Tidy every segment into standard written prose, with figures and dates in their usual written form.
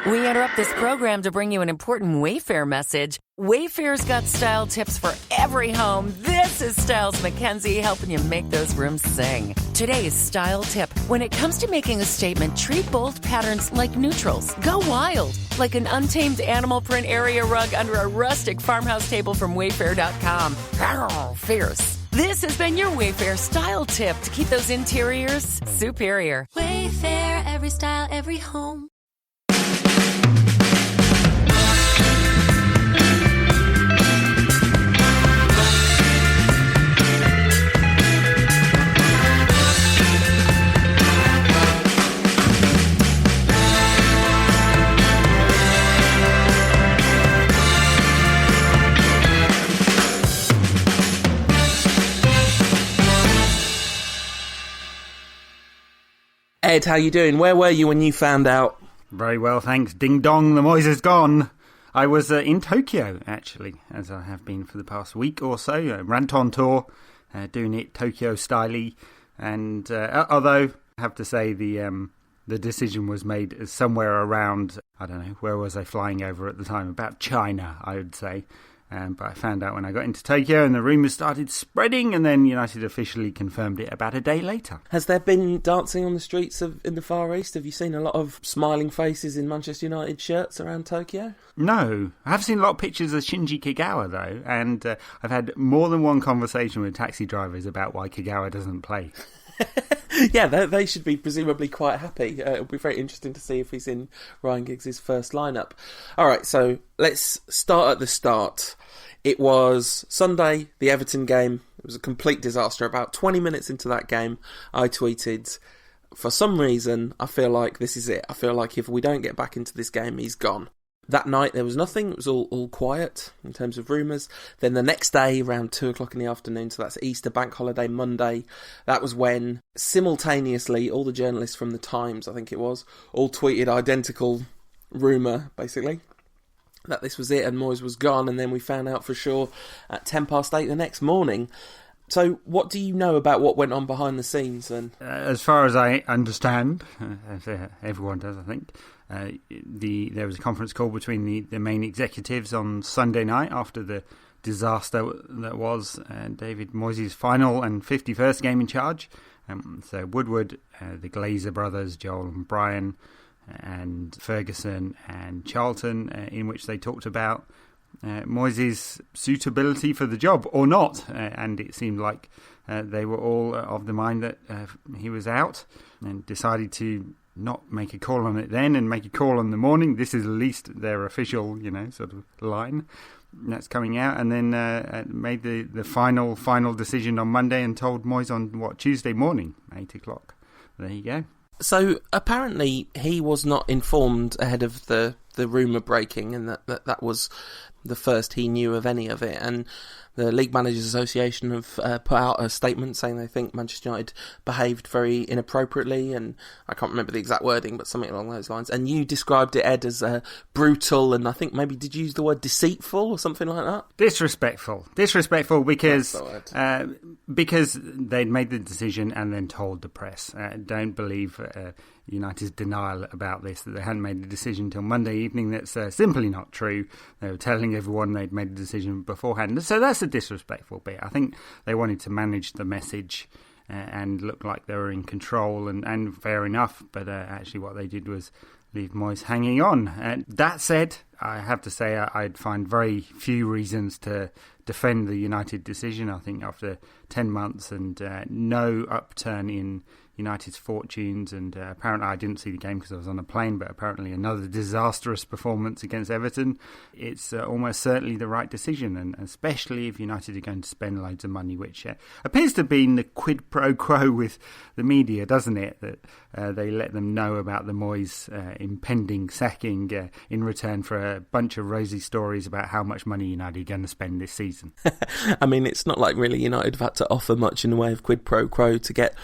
We interrupt this program to bring you an important Wayfair message. Wayfair's got style tips for every home. This is Styles Mackenzie helping you make those rooms sing. Today's style tip. When it comes to making a statement, treat bold patterns like neutrals. Go wild, like an untamed animal print area rug under a rustic farmhouse table from Wayfair.com. Fierce. This has been your Wayfair style tip to keep those interiors superior. Wayfair, every style, every home. Ed, how you doing? Where were you when you found out? Very well, thanks. Ding dong, the Moyes is gone. I was in Tokyo, actually, as I have been for the past week or so. Rant on tour, doing it Tokyo-style-y. And although, I have to say, the decision was made somewhere around, I don't know, where was I flying over at the time? About China, I would say. But I found out when I got into Tokyo and the rumours started spreading, and then United officially confirmed it about a day later. Has there been dancing on the streets in the Far East? Have you seen a lot of smiling faces in Manchester United shirts around Tokyo? No. I have seen a lot of pictures of Shinji Kagawa, though, and I've had more than one conversation with taxi drivers about why Kagawa doesn't play. Yeah, they should be presumably quite happy. It'll be very interesting to see if he's in Ryan Giggs' first lineup. All right, so let's start at the start. It was Sunday, the Everton game. It was a complete disaster. About 20 minutes into that game, I tweeted, for some reason, I feel like this is it. I feel like if we don't get back into this game, he's gone. That night, there was nothing. It was all quiet in terms of rumours. Then the next day, around 2 o'clock in the afternoon, so that's Easter, Bank Holiday, Monday, that was when, simultaneously, all the journalists from the Times, I think it was, all tweeted identical rumour, basically, that this was it and Moyes was gone. And then we found out for sure at 8:10 the next morning. So what do you know about what went on behind the scenes then? As far as I understand, as everyone does, I think, there was a conference call between the main executives on Sunday night after the disaster that was David Moyes' final and 51st game in charge. So Woodward, the Glazer brothers, Joel and Brian, and Ferguson and Charlton, in which they talked about Moyes' suitability for the job or not, and it seemed like they were all of the mind that he was out, and decided to not make a call on it then and make a call on the morning. This is at least their official, sort of line that's coming out, and then made the final decision on Monday and told Moyes on Tuesday morning, 8 o'clock. There you go. So apparently he was not informed ahead of the rumour breaking, and that was the first he knew of any of it. And the League Managers Association have put out a statement saying they think Manchester United behaved very inappropriately, and I can't remember the exact wording, but something along those lines. And you described it, Ed, as brutal, and I think maybe did you use the word deceitful or something like that? Disrespectful because they'd made the decision and then told the press. Don't believe United's denial about this, that they hadn't made a decision until Monday evening. That's simply not true. They were telling everyone they'd made a decision beforehand. So that's a disrespectful bit. I think they wanted to manage the message and look like they were in control, and fair enough, but actually what they did was leave Moyes hanging on. That said, I have to say I'd find very few reasons to defend the United decision. I think after 10 months and no upturn in United's fortunes, and apparently I didn't see the game because I was on a plane, but apparently another disastrous performance against Everton, it's almost certainly the right decision, and especially if United are going to spend loads of money, which appears to have been the quid pro quo with the media, doesn't it, that they let them know about the Moyes impending sacking in return for a bunch of rosy stories about how much money United are going to spend this season. I mean, it's not like really United have had to offer much in the way of quid pro quo to get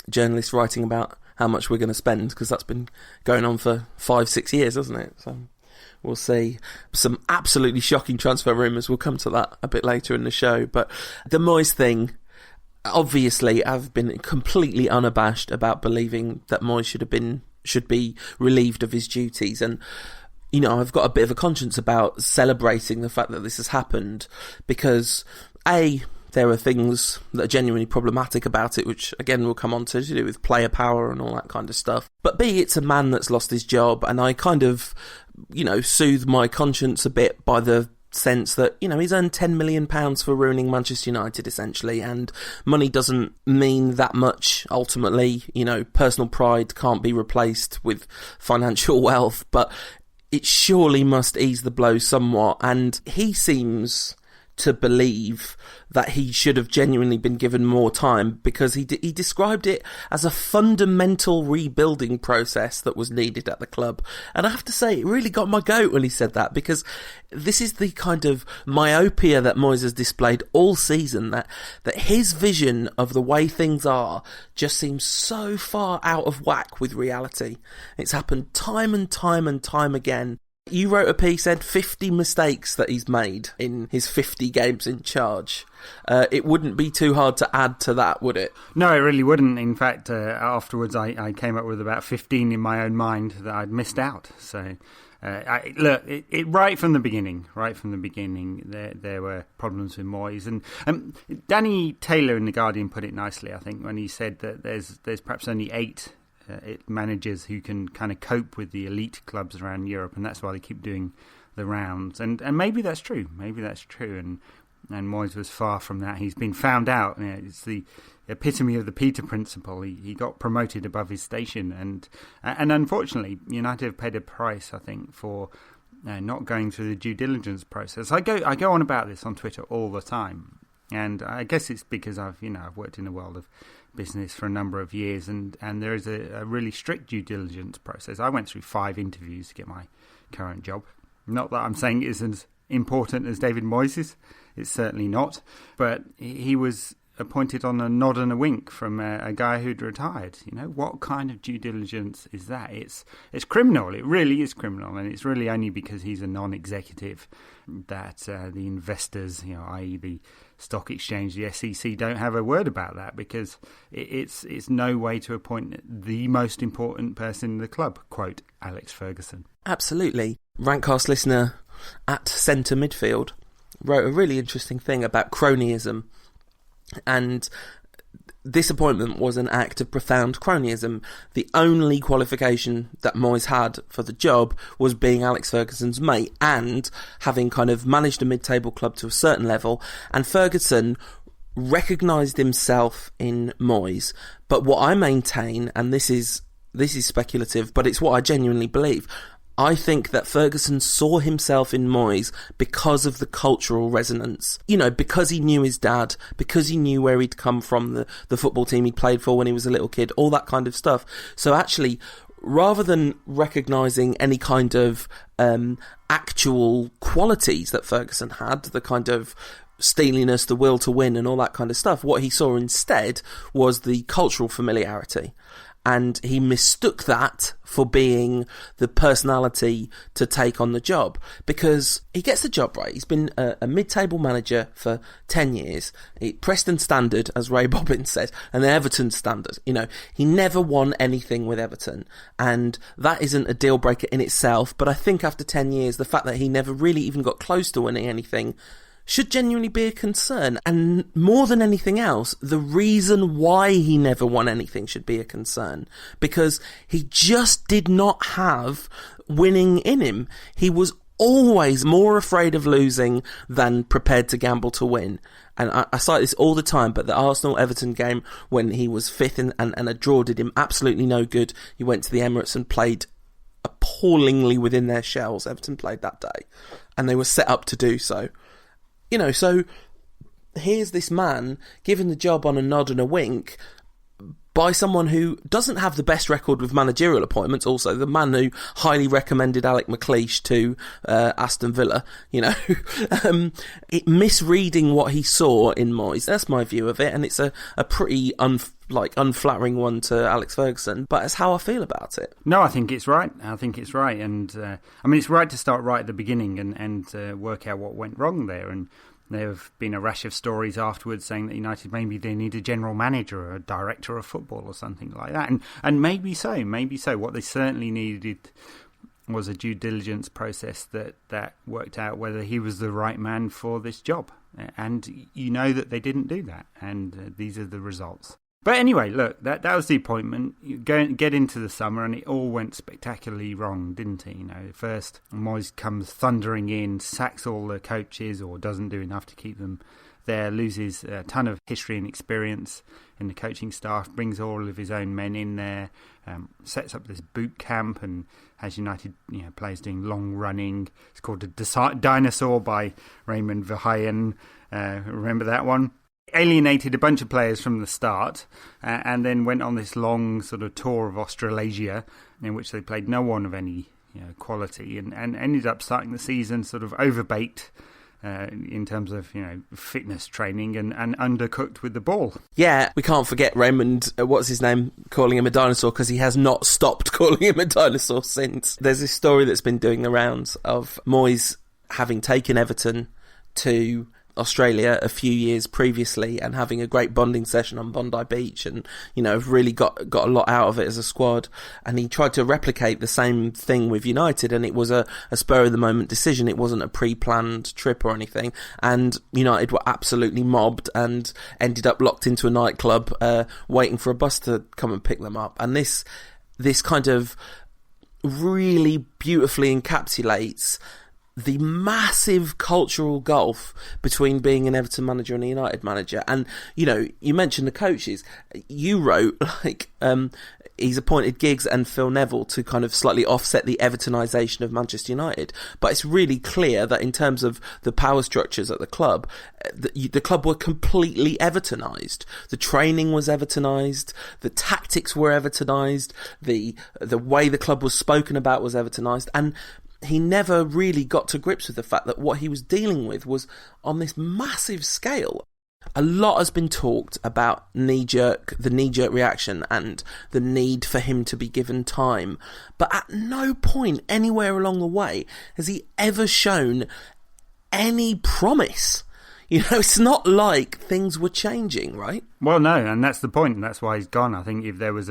journalists writing about how much we're going to spend, because that's been going on for 5-6 years, hasn't it? So we'll see. Some absolutely shocking transfer rumours. We'll come to that a bit later in the show. But the Moyes thing, obviously I've been completely unabashed about believing that Moyes should have been should be relieved of his duties. And, you know, I've got a bit of a conscience about celebrating the fact that this has happened because, A, there are things that are genuinely problematic about it, which, again, we'll come on to do with player power and all that kind of stuff. But B, it's a man that's lost his job, and I kind of, you know, soothe my conscience a bit by the sense that, you know, he's earned £10 million for ruining Manchester United, essentially, and money doesn't mean that much, ultimately. You know, personal pride can't be replaced with financial wealth, but it surely must ease the blow somewhat, and he seems to believe that he should have genuinely been given more time because he described it as a fundamental rebuilding process that was needed at the club. And I have to say, it really got my goat when he said that, because this is the kind of myopia that Moyes has displayed all season, that his vision of the way things are just seems so far out of whack with reality. It's happened time and time and time again. You wrote a piece, Ed, 50 mistakes that he's made in his 50 games in charge. It wouldn't be too hard to add to that, would it? No, it really wouldn't. In fact, afterwards I came up with about 15 in my own mind that I'd missed out. So, right from the beginning, there were problems with Moyes. And Danny Taylor in The Guardian put it nicely, I think, when he said that there's perhaps only 8 managers who can kind of cope with the elite clubs around Europe, and that's why they keep doing the rounds. And maybe that's true. And Moyes was far from that. He's been found out. You know, it's the epitome of the Peter principle. He got promoted above his station, and unfortunately, United have paid a price, I think, for not going through the due diligence process. I go on about this on Twitter all the time, and I guess it's because I've worked in the world of business for a number of years, and there is a really strict due diligence process. I went through 5 interviews to get my current job. Not that I'm saying it's as important as David Moyes', it's certainly not, but he was appointed on a nod and a wink from a guy who'd retired. You know, what kind of due diligence is that? It's criminal. It really is criminal, and it's really only because he's a non-executive that the investors, you know, i.e. the stock exchange, the SEC, don't have a word about that, because it's no way to appoint the most important person in the club, quote Alex Ferguson. Absolutely. Rantcast listener at centre midfield wrote a really interesting thing about cronyism, and this appointment was an act of profound cronyism. The only qualification that Moyes had for the job was being Alex Ferguson's mate and having kind of managed a mid-table club to a certain level, and Ferguson recognised himself in Moyes. But what I maintain, and this is speculative, but it's what I genuinely believe, I think that Ferguson saw himself in Moyes because of the cultural resonance. You know, because he knew his dad, because he knew where he'd come from, the football team he played for when he was a little kid, all that kind of stuff. So actually, rather than recognising any kind of actual qualities that Ferguson had, the kind of steeliness, the will to win and all that kind of stuff, what he saw instead was the cultural familiarity. And he mistook that for being the personality to take on the job, because he gets the job right. He's been a mid-table manager for 10 years. Preston standard, as Ray Bobbins said, and Everton standard. You know, he never won anything with Everton, and that isn't a deal breaker in itself. But I think after 10 years, the fact that he never really even got close to winning anything should genuinely be a concern. And more than anything else, the reason why he never won anything should be a concern, because he just did not have winning in him. He was always more afraid of losing than prepared to gamble to win. And I cite this all the time, but the Arsenal-Everton game when he was 5th and a draw did him absolutely no good. He went to the Emirates and played appallingly within their shells. Everton played that day, and they were set up to do so. You know, so here's this man given the job on a nod and a wink by someone who doesn't have the best record with managerial appointments. Also, the man who highly recommended Alec McLeish to Aston Villa, you know, misreading what he saw in Moyes. That's my view of it, and it's a pretty unflattering one to Alex Ferguson, but it's how I feel about it. No, I think it's right. And I mean, it's right to start right at the beginning and work out what went wrong there. And There have been a rash of stories afterwards saying that United, maybe they need a general manager or a director of football or something like that. And maybe so. What they certainly needed was a due diligence process that worked out whether he was the right man for this job. And you know that they didn't do that. And these are the results. But anyway, look, that was the appointment. You get into the summer and it all went spectacularly wrong, didn't it? First, Moyes comes thundering in, sacks all the coaches or doesn't do enough to keep them there, loses a ton of history and experience in the coaching staff, brings all of his own men in there, sets up this boot camp and has United players doing long running. It's called a Dinosaur by Raymond Verheyen. Remember that one? Alienated a bunch of players from the start and then went on this long sort of tour of Australasia in which they played no one of any quality and ended up starting the season sort of overbaked in terms of fitness training and undercooked with the ball. Yeah, we can't forget Raymond, what's his name, calling him a dinosaur, because he has not stopped calling him a dinosaur since. There's this story that's been doing the rounds of Moyes having taken Everton to Australia a few years previously and having a great bonding session on Bondi Beach and have really got a lot out of it as a squad, and he tried to replicate the same thing with United, and it was a spur of the moment decision. It wasn't a pre-planned trip or anything, and United were absolutely mobbed and ended up locked into a nightclub waiting for a bus to come and pick them up. And this kind of really beautifully encapsulates the massive cultural gulf between being an Everton manager and a United manager. And, you mentioned the coaches. You wrote, he's appointed Giggs and Phil Neville to kind of slightly offset the Evertonisation of Manchester United. But it's really clear that in terms of the power structures at the club, the club were completely Evertonised. The training was Evertonised, the tactics were Evertonised, the way the club was spoken about was Evertonised, and he never really got to grips with the fact that what he was dealing with was on this massive scale. A lot has been talked about the knee-jerk reaction and the need for him to be given time. But at no point anywhere along the way has he ever shown any promise. It's not like things were changing, right? Well, no, and that's the point. And that's why he's gone. I think if there was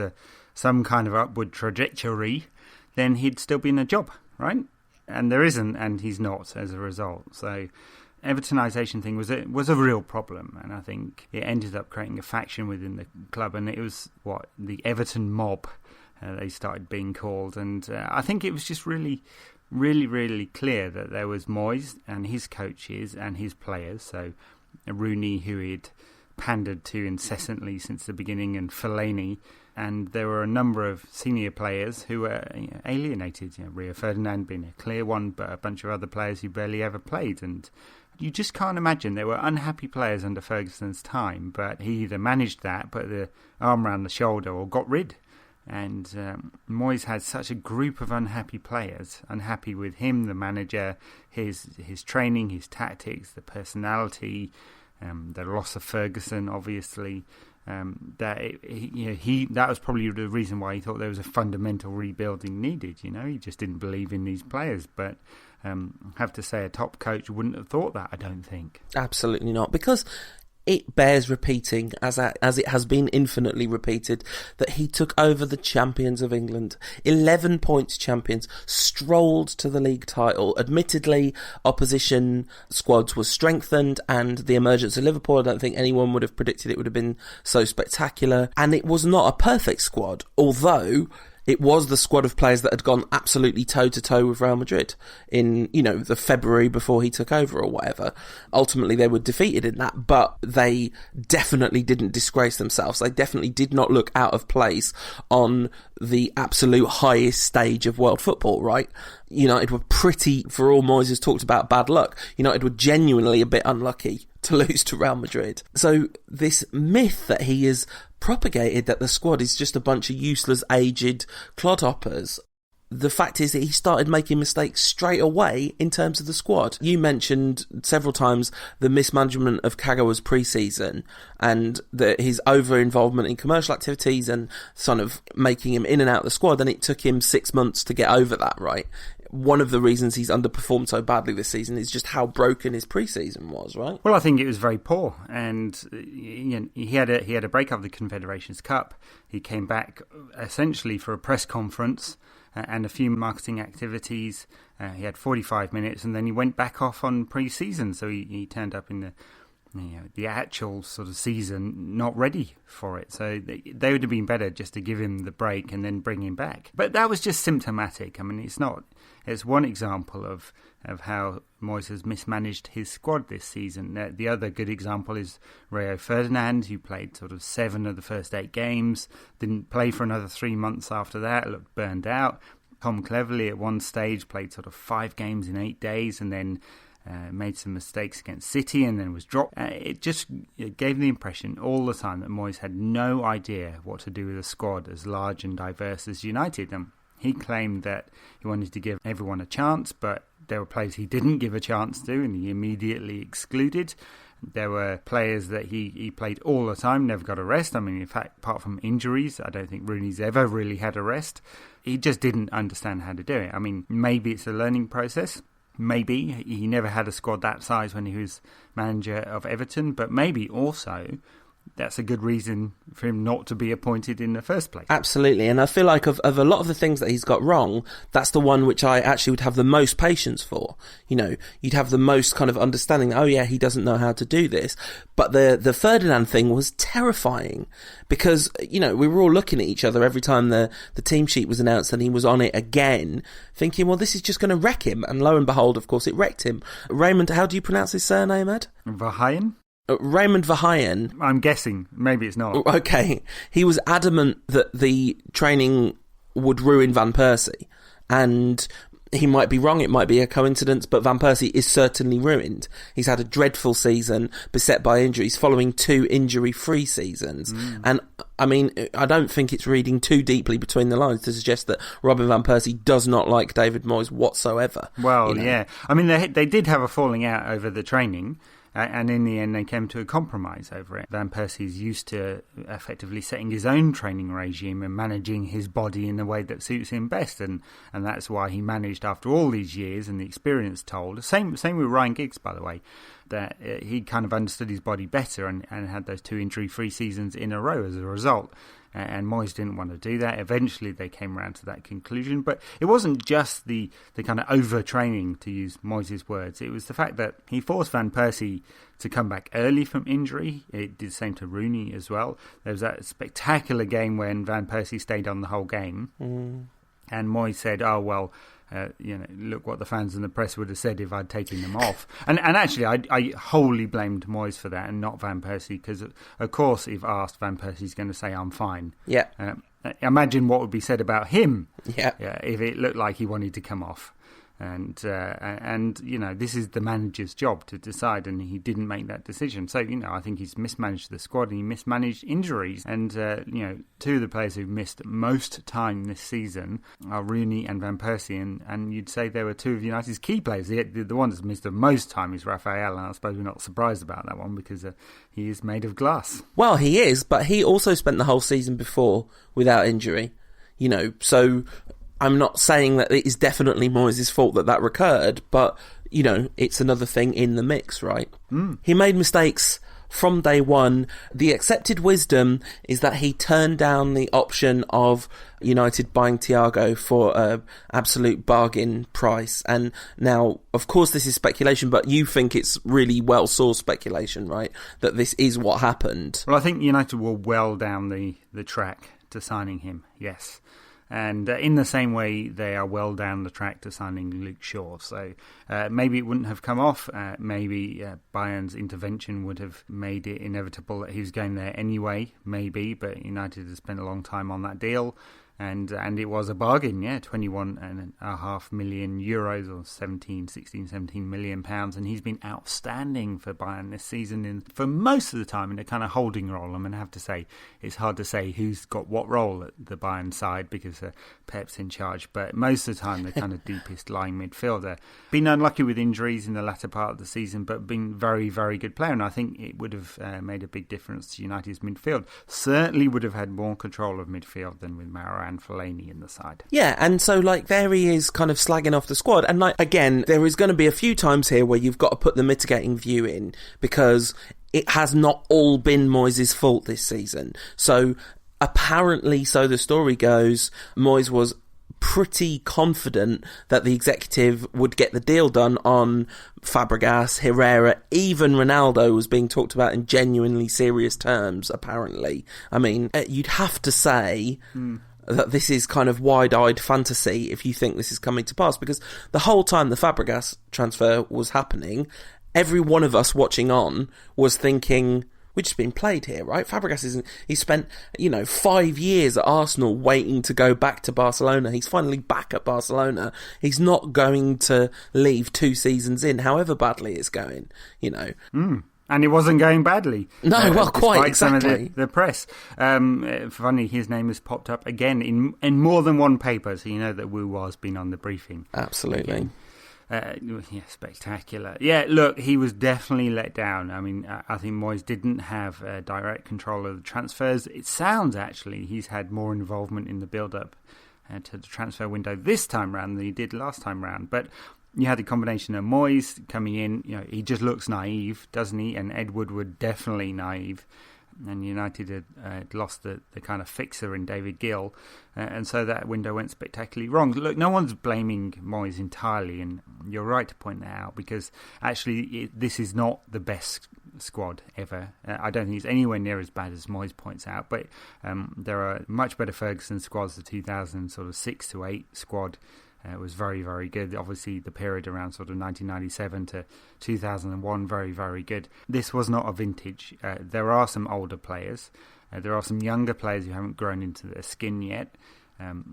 some kind of upward trajectory, then he'd still be in a job, right? And there isn't, and he's not as a result. So Evertonisation thing was a real problem, and I think it ended up creating a faction within the club, and it was the Everton mob they started being called. And I think it was just really, really, really clear that there was Moyes and his coaches and his players, so Rooney, who he'd pandered to incessantly since the beginning, and Fellaini. And there were a number of senior players who were alienated. Rio Ferdinand being a clear one, but a bunch of other players who barely ever played. And you just can't imagine. There were unhappy players under Ferguson's time, but he either managed that, put the arm around the shoulder, or got rid. And Moyes had such a group of unhappy players, unhappy with him, the manager, his training, his tactics, the personality, the loss of Ferguson, obviously. That was probably the reason why he thought there was a fundamental rebuilding needed. He just didn't believe in these players. But I have to say, a top coach wouldn't have thought that, I don't think. Absolutely not, because it bears repeating, as it has been infinitely repeated, that he took over the champions of England, 11 points champions, strolled to the league title. Admittedly, opposition squads were strengthened, and the emergence of Liverpool, I don't think anyone would have predicted it would have been so spectacular. And it was not a perfect squad, although it was the squad of players that had gone absolutely toe-to-toe with Real Madrid in, the February before he took over or whatever. Ultimately, they were defeated in that, but they definitely didn't disgrace themselves. They definitely did not look out of place on the absolute highest stage of world football, right? United were pretty, for all Moyes has talked about bad luck, United were genuinely a bit unlucky to lose to Real Madrid. So this myth that he is propagated that the squad is just a bunch of useless, aged clodhoppers, the fact is that he started making mistakes straight away in terms of the squad. You mentioned several times the mismanagement of Kagawa's pre-season and his over-involvement in commercial activities and sort of making him in and out of the squad, and it took him 6 months to get over that, right? one of the reasons he's underperformed so badly this season is just how broken his pre-season was, right? Well, I think it was very poor, and he had a break of the Confederations Cup. He came back essentially for a press conference and a few marketing activities. He had 45 minutes, and then he went back off on pre-season. So he turned up in the actual sort of season not ready for it. So they would have been better just to give him the break and then bring him back. But that was just symptomatic. I mean, it's one example of how Moyes has mismanaged his squad this season. The other good example is Rio Ferdinand, who played sort of 7 of the first 8 games, didn't play for another 3 months after that, looked burned out. Tom Cleverley at one stage played sort of 5 games in 8 days and then made some mistakes against City and then was dropped. It gave the impression all the time that Moyes had no idea what to do with a squad as large and diverse as United. And he claimed that he wanted to give everyone a chance, but there were players he didn't give a chance to and he immediately excluded. There were players that he played all the time, never got a rest. I mean, in fact, apart from injuries, I don't think Rooney's ever really had a rest. He just didn't understand how to do it. I mean, maybe it's a learning process. Maybe he never had a squad that size when he was manager of Everton, but maybe also that's a good reason for him not to be appointed in the first place. Absolutely, and I feel like of a lot of the things that he's got wrong, that's the one which I actually would have the most patience for. You know, you'd have the most kind of understanding, oh yeah, he doesn't know how to do this. But the Ferdinand thing was terrifying because, you know, we were all looking at each other every time the team sheet was announced and he was on it again, thinking, well, this is just going to wreck him. And lo and behold, of course, it wrecked him. Raymond, how do you pronounce his surname, Ed? Verheyen? Raymond Verheyen. I'm guessing. Maybe it's not. Okay. He was adamant that the training would ruin Van Persie. And he might be wrong, it might be a coincidence, but Van Persie is certainly ruined. He's had a dreadful season, beset by injuries, following 2 injury-free seasons. And, I mean, I don't think it's reading too deeply between the lines to suggest that Robin Van Persie does not like David Moyes whatsoever. Well, you know? Yeah. I mean, they did have a falling out over the training. And in the end, they came to a compromise over it. Van Persie's used to effectively setting his own training regime and managing his body in the way that suits him best. And that's why he managed, after all these years, and the experience told. Same with Ryan Giggs, by the way, that he kind of understood his body better and had those 2 injury-free seasons in a row as a result. And Moyes didn't want to do that. Eventually, they came around to that conclusion. But it wasn't just the kind of overtraining, to use Moyes' words. It was the fact that he forced Van Persie to come back early from injury. It did the same to Rooney as well. There was that spectacular game when Van Persie stayed on the whole game. And Moyes said, oh, well, look what the fans and the press would have said if I'd taken them off. And actually, I wholly blamed Moyes for that and not Van Persie, because, of course, if asked, Van Persie's going to say, I'm fine. Yeah. Imagine what would be said about him if it looked like he wanted to come off. And you know, this is the manager's job to decide, and he didn't make that decision. So, you know, I think he's mismanaged the squad and he mismanaged injuries. And, 2 of the players who've missed most time this season are Rooney and Van Persie. And you'd say they were 2 of United's key players. The one that's missed the most time is Raphael, and I suppose we're not surprised about that one because he is made of glass. Well, he is, but he also spent the whole season before without injury. You know, so I'm not saying that it is definitely Moyes' fault that recurred, but, you know, it's another thing in the mix, right? He made mistakes from day one. The accepted wisdom is that he turned down the option of United buying Thiago for an absolute bargain price. And now, of course, this is speculation, but you think it's really well-sourced speculation, right? That this is what happened. Well, I think United were well down the track to signing him, yes. And in the same way, they are well down the track to signing Luke Shaw. So maybe it wouldn't have come off. Maybe Bayern's intervention would have made it inevitable that he was going there anyway. Maybe, but United has spent a long time on that deal. And it was a bargain, 21.5 million euros or 17 million pounds. And he's been outstanding for Bayern this season for most of the time in a kind of holding role. I'm going to have to say it's hard to say who's got what role at the Bayern side because Pep's in charge. But most of the time, the kind of deepest lying midfielder. Been unlucky with injuries in the latter part of the season, but been very, very good player. And I think it would have made a big difference to United's midfield. Certainly would have had more control of midfield than with Marouane and Fellaini in the side. Yeah, and so, like, there he is kind of slagging off the squad. And, like, again, there is going to be a few times here where you've got to put the mitigating view in, because it has not all been Moyes' fault this season. So, apparently, so the story goes, Moyes was pretty confident that the executive would get the deal done on Fabregas, Herrera, even Ronaldo was being talked about in genuinely serious terms, apparently. I mean, you'd have to say that this is kind of wide-eyed fantasy if you think this is coming to pass, because the whole time the Fabregas transfer was happening, every one of us watching on was thinking, we've just been played here, right? Fabregas he spent, 5 years at Arsenal waiting to go back to Barcelona. He's finally back at Barcelona. He's not going to leave 2 seasons in, however badly it's going, And it wasn't going badly. No, well, quite, exactly. Some of the press. Funny, his name has popped up again in more than one paper, so you know that Wu has been on the briefing. Absolutely. Again. Spectacular. Yeah, look, he was definitely let down. I mean, I think Moyes didn't have direct control of the transfers. It sounds, actually, he's had more involvement in the build-up to the transfer window this time round than he did last time round. But you had a combination of Moyes coming in. He just looks naive, doesn't he? And Ed Woodward definitely naive. And United had lost the kind of fixer in David Gill, and so that window went spectacularly wrong. Look, no one's blaming Moyes entirely, and you're right to point that out, because actually this is not the best squad ever. I don't think it's anywhere near as bad as Moyes points out, but there are much better Ferguson squads. The 2006 to 8 squad was very, very good. Obviously, the period around sort of 1997 to 2001, very, very good. This was not a vintage. There are some older players. There are some younger players who haven't grown into their skin yet.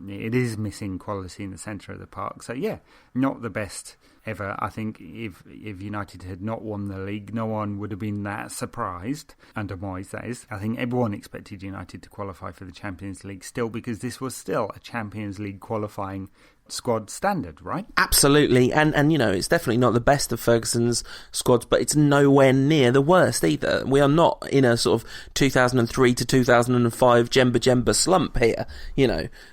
It is missing quality in the centre of the park. So, yeah, not the best ever. I think if United had not won the league, no one would have been that surprised, under Moyes, that is. I think everyone expected United to qualify for the Champions League still, because this was still a Champions League qualifying squad standard, right? Absolutely, and it's definitely not the best of Ferguson's squads, but it's nowhere near the worst either. We are not in a sort of 2003 to 2005 Jemba slump here.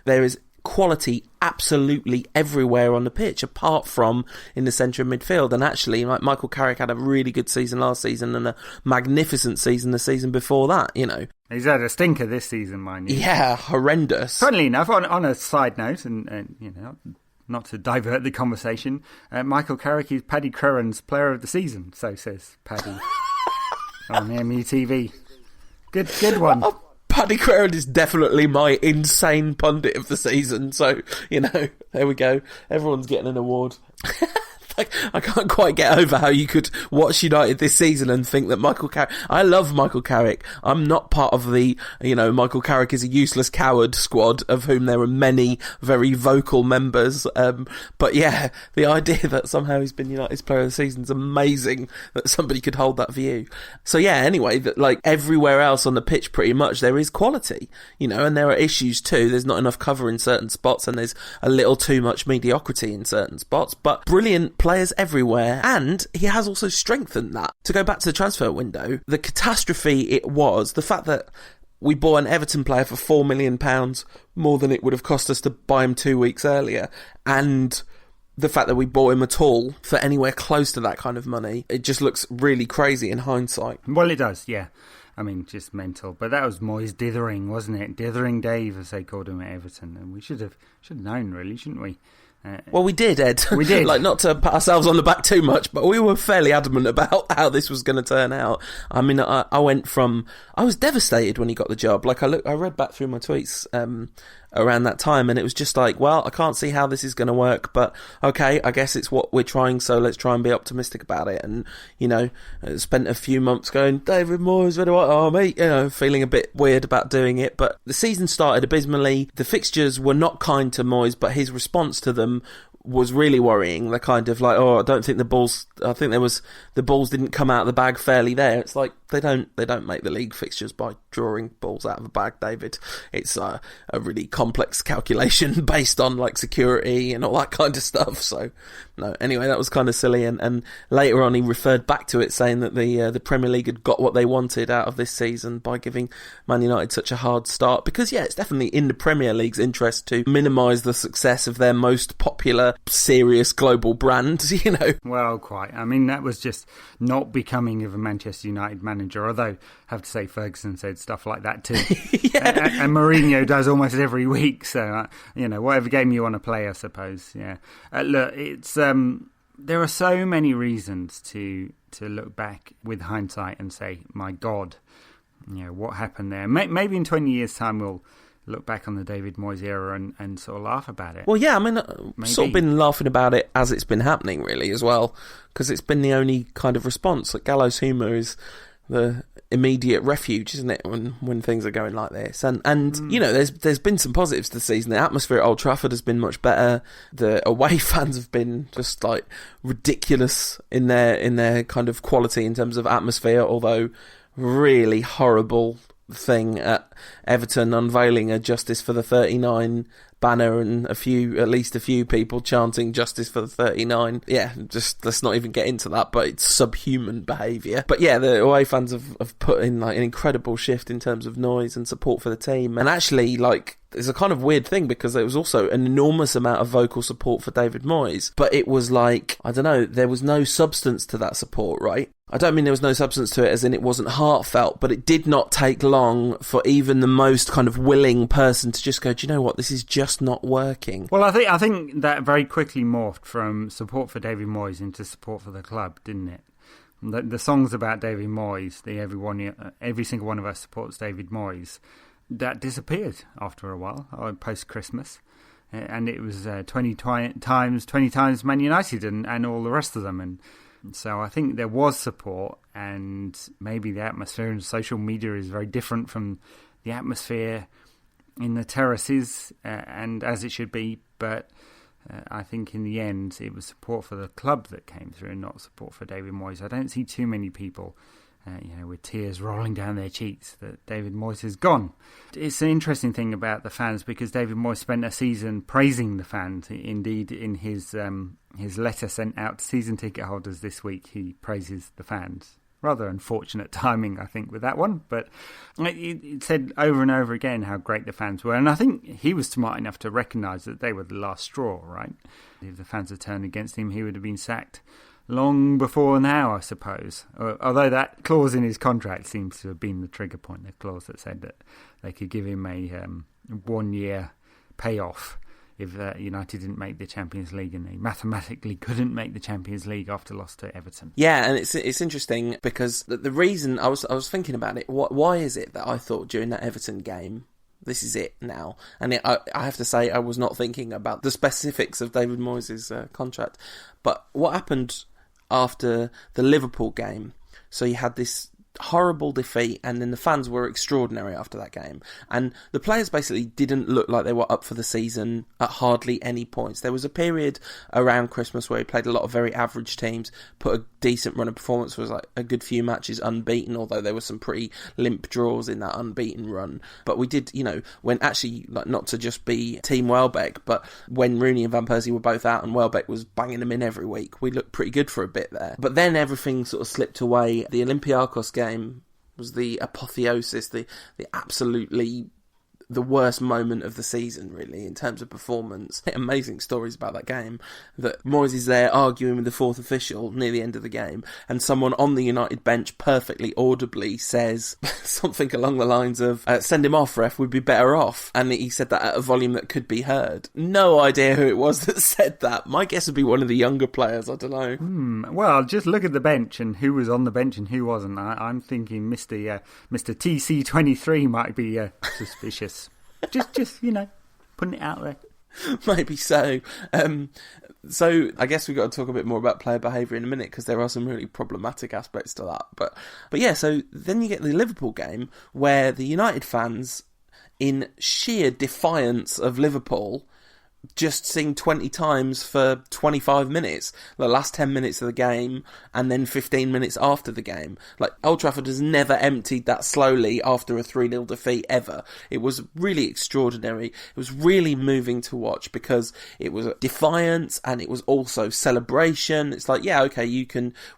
There is quality absolutely everywhere on the pitch, apart from in the centre of midfield. And actually, like, Michael Carrick had a really good season last season and a magnificent season the season before that. He's had a stinker this season, mind you. Yeah, horrendous. Funnily enough, on a side note, and not to divert the conversation, Michael Carrick is Paddy Crerand's Player of the Season. So says Paddy on MUTV. Good one. Paddy Crerand is definitely my insane pundit of the season, so, there we go. Everyone's getting an award. I can't quite get over how you could watch United this season and think that Michael Carrick... I love Michael Carrick. I'm not part of the, Michael Carrick is a useless coward squad, of whom there are many very vocal members. But yeah, the idea that somehow he's been United's Player of the Season is amazing, that somebody could hold that view. So yeah, anyway, that, like, everywhere else on the pitch pretty much there is quality, and there are issues too. There's not enough cover in certain spots, and there's a little too much mediocrity in certain spots, but brilliant players everywhere, and he has also strengthened that. To go back to the transfer window, the catastrophe it was, the fact that we bought an Everton player for £4 million more than it would have cost us to buy him 2 weeks earlier, and the fact that we bought him at all for anywhere close to that kind of money, it just looks really crazy in hindsight. Well, it does, yeah. I mean, just mental. But that was Moyes dithering, wasn't it? Dithering Dave, as they called him at Everton. And we should have known, really, shouldn't we? Well, we did, Ed. We did. Like, not to pat ourselves on the back too much, but we were fairly adamant about how this was going to turn out. I mean, I went from... I was devastated when he got the job. Like, I read back through my tweets around that time, and it was just like, well, I can't see how this is going to work, but okay, I guess it's what we're trying, so let's try and be optimistic about it. And, spent a few months going, David Moyes, where do I... Oh, mate, feeling a bit weird about doing it. But the season started abysmally. The fixtures were not kind to Moyes, but his response to them was really worrying. They're kind of like, I think the balls didn't come out of the bag fairly there. It's like they don't make the league fixtures by drawing balls out of a bag, David. It's a really complex calculation based on like security and all that kind of stuff. So no, anyway, that was kind of silly. And later on, he referred back to it, saying that the Premier League had got what they wanted out of this season by giving Man United such a hard start. Because yeah, it's definitely in the Premier League's interest to minimise the success of their most popular, serious global brand. You know. Well, quite. I mean, that was just not becoming of a Manchester United manager. Although, I have to say, Ferguson said stuff like that too. Yeah. And Mourinho does almost every week. So, whatever game you want to play, I suppose. Yeah. Look, it's there are so many reasons to look back with hindsight and say, my God, what happened there? Maybe in 20 years' time we'll look back on the David Moyes era and sort of laugh about it. Well, yeah, I mean, I've sort of been laughing about it as it's been happening, really, as well, because it's been the only kind of response. Like, gallows humour is the immediate refuge, isn't it, when things are going like this? And there's been some positives this season. The atmosphere at Old Trafford has been much better. The away fans have been just like ridiculous in their kind of quality in terms of atmosphere, although really horrible thing at Everton unveiling a Justice for the 39 banner and at least a few people chanting Justice for the 39. Yeah, just let's not even get into that, but it's subhuman behaviour. But yeah, the away fans have put in like an incredible shift in terms of noise and support for the team. And actually, like, it's a kind of weird thing because there was also an enormous amount of vocal support for David Moyes, but it was like, I don't know, there was no substance to that support, right? I don't mean there was no substance to it as in it wasn't heartfelt, but it did not take long for even the most kind of willing person to just go, do you know what, this is just not working. Well, I think that very quickly morphed from support for David Moyes into support for the club, didn't it? The songs about David Moyes, every single one of us supports David Moyes, that disappeared after a while, post-Christmas. And it was 20 times Man United and all the rest of them. And so I think there was support, and maybe the atmosphere in social media is very different from the atmosphere in the terraces, and as it should be. But I think in the end it was support for the club that came through and not support for David Moyes. I don't see too many people with tears rolling down their cheeks that David Moyes is gone. It's an interesting thing about the fans because David Moyes spent a season praising the fans. Indeed, in his letter sent out to season ticket holders this week, he praises the fans. Rather unfortunate timing, I think, with that one. But it said over and over again how great the fans were. And I think he was smart enough to recognise that they were the last straw, right? If the fans had turned against him, he would have been sacked long before now, I suppose. Although that clause in his contract seems to have been the trigger point, the clause that said that they could give him a 1-year payoff if United didn't make the Champions League, and they mathematically couldn't make the Champions League after loss to Everton. Yeah, and it's interesting because the reason I was thinking about it, why is it that I thought during that Everton game, this is it now? And I have to say, I was not thinking about the specifics of David Moyes' contract. But what happened after the Liverpool game, so you had this horrible defeat, and then the fans were extraordinary after that game, and the players basically didn't look like they were up for the season at hardly any points. There was a period around Christmas where he played a lot of very average teams, put a decent run of performance, was like a good few matches unbeaten, although there were some pretty limp draws in that unbeaten run. But we did, when actually, like, not to just be Team Welbeck, but when Rooney and Van Persie were both out and Welbeck was banging them in every week, we looked pretty good for a bit there. But then everything sort of slipped away. The Olympiacos game was the apotheosis, the absolutely the worst moment of the season, really, in terms of performance. Amazing stories about that game, that Moyes is there arguing with the fourth official near the end of the game, and someone on the United bench perfectly audibly says something along the lines of, send him off, ref, we'd be better off. And he said that at a volume that could be heard. No idea who it was that said that. My guess would be one of the younger players, I don't know. Well, just look at the bench and who was on the bench and who wasn't. I'm thinking Mr. TC23 might be suspicious. Just putting it out there. Maybe so. So I guess we've got to talk a bit more about player behaviour in a minute, because there are some really problematic aspects to that. But yeah, so then you get the Liverpool game where the United fans, in sheer defiance of Liverpool, just sing 20 times for 25 minutes, the last 10 minutes of the game, and then 15 minutes after the game. Like, Old Trafford has never emptied that slowly after a 3-0 defeat ever. It was really extraordinary. It was really moving to watch because it was defiance and it was also celebration. It's like, yeah, okay,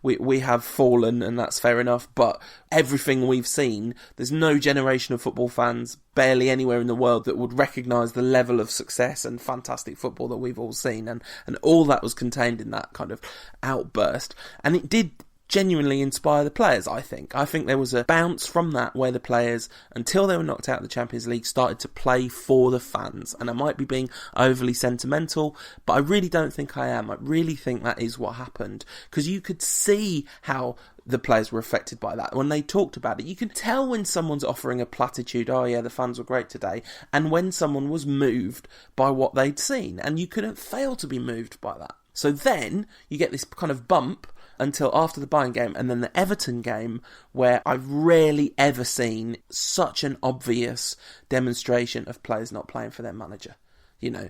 we have fallen and that's fair enough, but everything we've seen, there's no generation of football fans barely anywhere in the world that would recognise the level of success and fantastic football that we've all seen, and all that was contained in that kind of outburst. And it did genuinely inspire the players, I think. I think there was a bounce from that where the players, until they were knocked out of the Champions League, started to play for the fans. And I might be being overly sentimental, but I really don't think I am. I really think that is what happened, because you could see how the players were affected by that. When they talked about it, you can tell when someone's offering a platitude, oh yeah, the fans were great today, and when someone was moved by what they'd seen, and you couldn't fail to be moved by that. So then you get this kind of bump until after the Bayern game, and then the Everton game, where I've rarely ever seen such an obvious demonstration of players not playing for their manager. You know,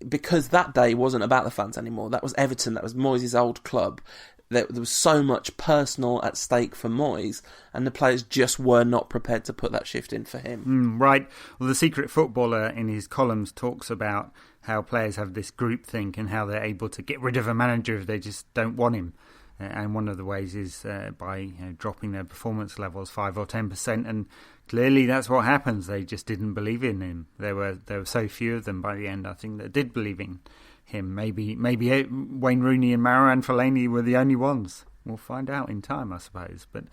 because that day wasn't about the fans anymore. That was Everton, that was Moyes' old club. There was so much personal at stake for Moyes, and the players just were not prepared to put that shift in for him. Right. Well, the secret footballer in his columns talks about how players have this groupthink and how they're able to get rid of a manager if they just don't want him. And one of the ways is by dropping their performance levels 5 or 10%, and clearly that's what happens. They just didn't believe in him. There were so few of them by the end, I think, that did believe in him. Maybe Wayne Rooney and Marouane Fellaini were the only ones. We'll find out in time, I suppose. But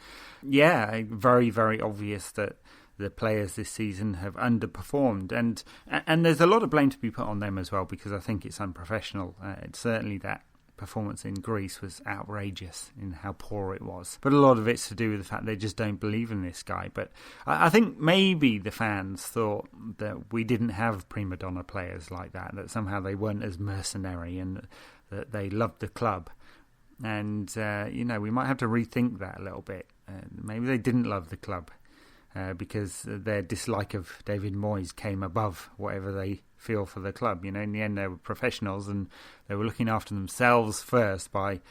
yeah, very, very obvious that the players this season have underperformed, and there's a lot of blame to be put on them as well, because I think it's unprofessional. It's certainly that performance in Greece was outrageous in how poor it was. But a lot of it's to do with the fact they just don't believe in this guy. But I think maybe the fans thought that we didn't have prima donna players like that somehow they weren't as mercenary and that they loved the club. And, we might have to rethink that a little bit. Maybe they didn't love the club because their dislike of David Moyes came above whatever they feel for the club. In the end, they were professionals and they were looking after themselves first by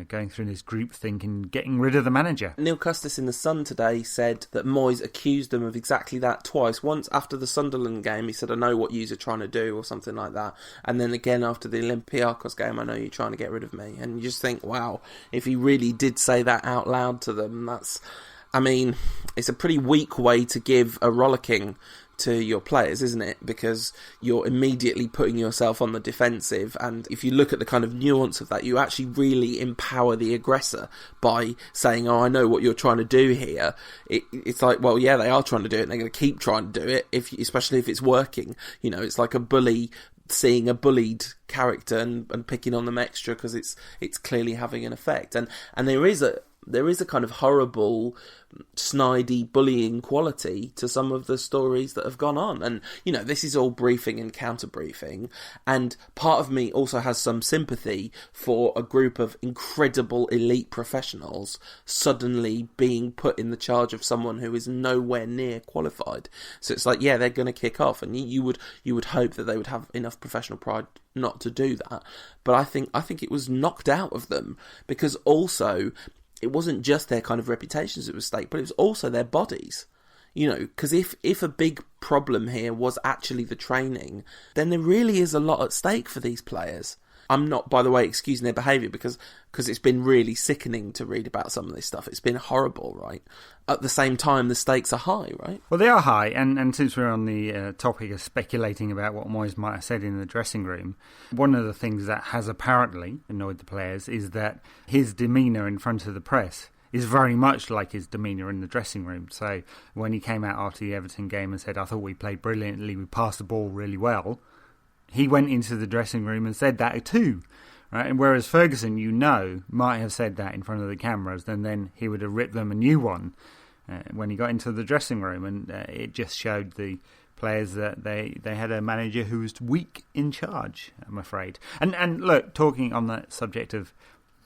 going through this groupthink and getting rid of the manager. Neil Custis in The Sun today said that Moyes accused them of exactly that twice. Once after the Sunderland game, he said, I know what you're trying to do, or something like that. And then again after the Olympiacos game, I know you're trying to get rid of me. And you just think, wow, if he really did say that out loud to them, it's a pretty weak way to give a rollicking to your players, isn't it? Because you're immediately putting yourself on the defensive, and if you look at the kind of nuance of that, you actually really empower the aggressor by saying, oh, I know what you're trying to do here. It's like, well, yeah, they are trying to do it, and they're going to keep trying to do it, especially if it's working. It's like a bully seeing a bullied character and picking on them extra because it's clearly having an effect. And there is a kind of horrible, snidey, bullying quality to some of the stories that have gone on. And, this is all briefing and counter-briefing. And part of me also has some sympathy for a group of incredible elite professionals suddenly being put in the charge of someone who is nowhere near qualified. So it's like, yeah, they're going to kick off. And you would hope that they would have enough professional pride not to do that. But I think it was knocked out of them, because also it wasn't just their kind of reputations that was at stake, but it was also their bodies. Because if a big problem here was actually the training, then there really is a lot at stake for these players. I'm not, by the way, excusing their behaviour because it's been really sickening to read about some of this stuff. It's been horrible, right? At the same time, the stakes are high, right? Well, they are high, and since we're on the topic of speculating about what Moyes might have said in the dressing room, one of the things that has apparently annoyed the players is that his demeanour in front of the press is very much like his demeanour in the dressing room. So when he came out after the Everton game and said, I thought we played brilliantly, we passed the ball really well, he went into the dressing room and said that too. Right? And whereas Ferguson, might have said that in front of the cameras, and then he would have ripped them a new one when he got into the dressing room. And it just showed the players that they had a manager who was weak in charge, I'm afraid. And look, talking on that subject of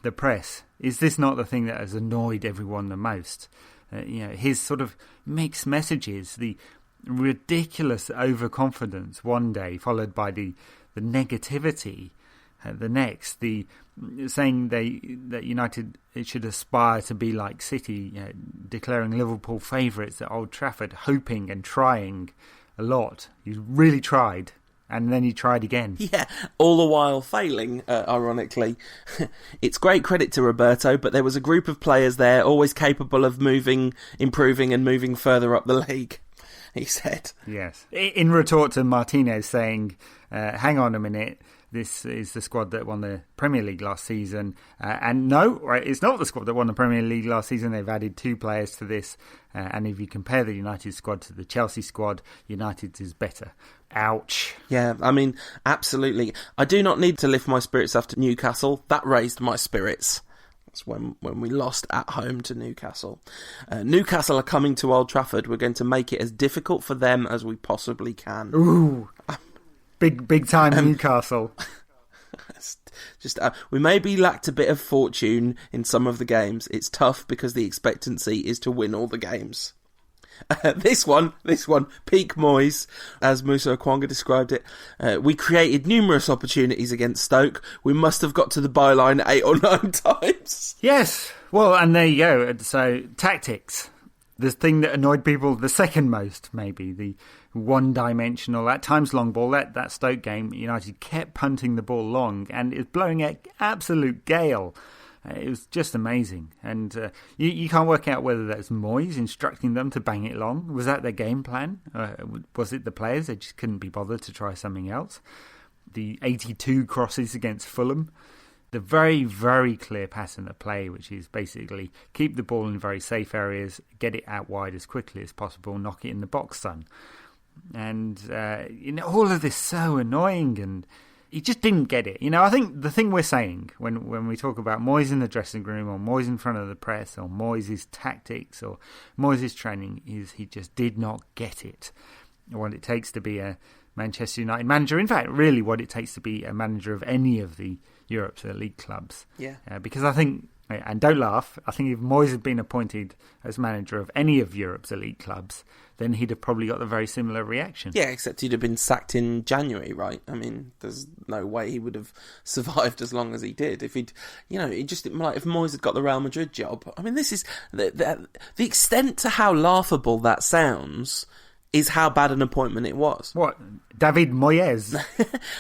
the press, is this not the thing that has annoyed everyone the most? His sort of mixed messages, the ridiculous overconfidence one day, followed by the negativity. The next, the saying that United should aspire to be like City, declaring Liverpool favourites at Old Trafford, hoping and trying a lot. You really tried, and then you tried again. Yeah, all the while failing, ironically. It's great credit to Roberto, but there was a group of players there always capable of improving and moving further up the league, he said. Yes. In retort to Martinez saying, hang on a minute, this is the squad that won the Premier League last season. And no, it's not the squad that won the Premier League last season. They've added 2 players to this. And if you compare the United squad to the Chelsea squad, United's is better. Ouch. Yeah, I mean, absolutely. I do not need to lift my spirits after Newcastle. That raised my spirits. That's when we lost at home to Newcastle. Newcastle are coming to Old Trafford. We're going to make it as difficult for them as we possibly can. Ooh. Big time Newcastle. Just we maybe lacked a bit of fortune in some of the games. It's tough because the expectancy is to win all the games. This one, peak Moyes, as Musa Okwonga described it. We created numerous opportunities against Stoke. We must have got to the byline 8 or 9 times. Yes. Well, and there you go. So, tactics. The thing that annoyed people the second most, maybe, the one-dimensional, at times long ball. That Stoke game, United kept punting the ball long, and it was blowing an absolute gale. It was just amazing. And you can't work out whether that's Moyes instructing them to bang it long. Was that their game plan? Was it the players? They just couldn't be bothered to try something else. The 82 crosses against Fulham. The very, very clear pattern of play, which is basically keep the ball in very safe areas, get it out wide as quickly as possible, knock it in the box, son. And, all of this so annoying, and he just didn't get it. I think the thing we're saying when we talk about Moyes in the dressing room, or Moyes in front of the press, or Moyes' tactics, or Moyes' training, is he just did not get it. What it takes to be a Manchester United manager, in fact, really what it takes to be a manager of any of the Europe's elite clubs. Yeah. Because I think, and don't laugh, I think if Moyes had been appointed as manager of any of Europe's elite clubs, then he'd have probably got the very similar reaction. Yeah, except he'd have been sacked in January, right? I mean, there's no way he would have survived as long as he did. If he'd, it just, like, if Moyes had got the Real Madrid job. I mean, this is, the extent to how laughable that sounds is how bad an appointment it was. What? David Moyes?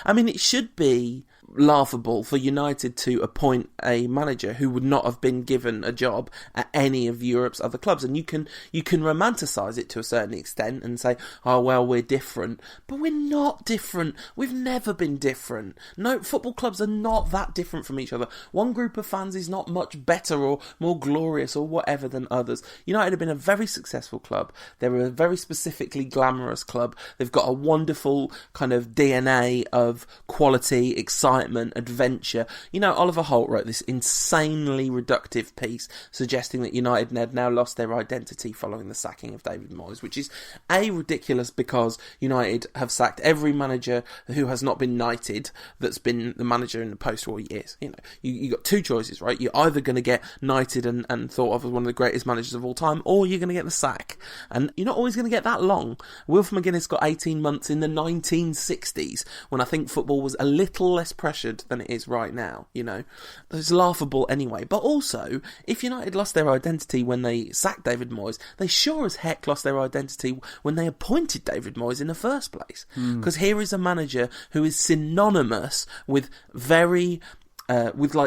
I mean, it should be laughable for United to appoint a manager who would not have been given a job at any of Europe's other clubs. And you can romanticise it to a certain extent and say, oh, well, we're different. But we're not different. We've never been different. No, football clubs are not that different from each other. One group of fans is not much better or more glorious or whatever than others. United have been a very successful club. They're a very specifically glamorous club. They've got a wonderful kind of DNA of quality, excitement, adventure. Oliver Holt wrote this insanely reductive piece suggesting that United had now lost their identity following the sacking of David Moyes, which is ridiculous because United have sacked every manager who has not been knighted that's been the manager in the post-war years. You got 2 choices, right? You're either going to get knighted and thought of as one of the greatest managers of all time, or you're going to get the sack. And you're not always going to get that long. Wilf McGuinness got 18 months in the 1960s when I think football was a little less pressured than it is right now. It's laughable anyway. But also, if United lost their identity when they sacked David Moyes, they sure as heck lost their identity when they appointed David Moyes in the first place. Because here is a manager who is synonymous with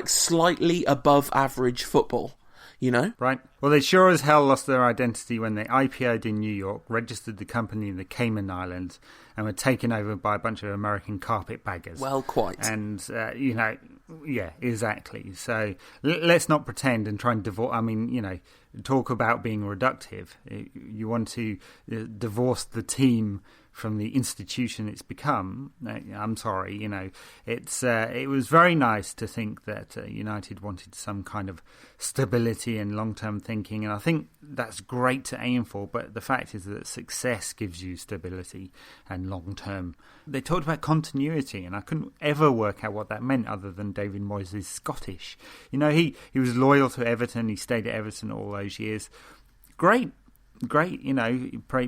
slightly above average football. Right. Well, they sure as hell lost their identity when they IPO'd in New York, registered the company in the Cayman Islands, and were taken over by a bunch of American carpetbaggers. Well, quite. And, yeah, exactly. So let's not pretend and try and talk about being reductive. You want to divorce the team from the institution it's become. I'm sorry, it was very nice to think that United wanted some kind of stability and long-term thinking, and I think that's great to aim for, but the fact is that success gives you stability and long-term. They talked about continuity, and I couldn't ever work out what that meant other than David Moyes is Scottish. He was loyal to Everton, he stayed at Everton all those years. Great. great,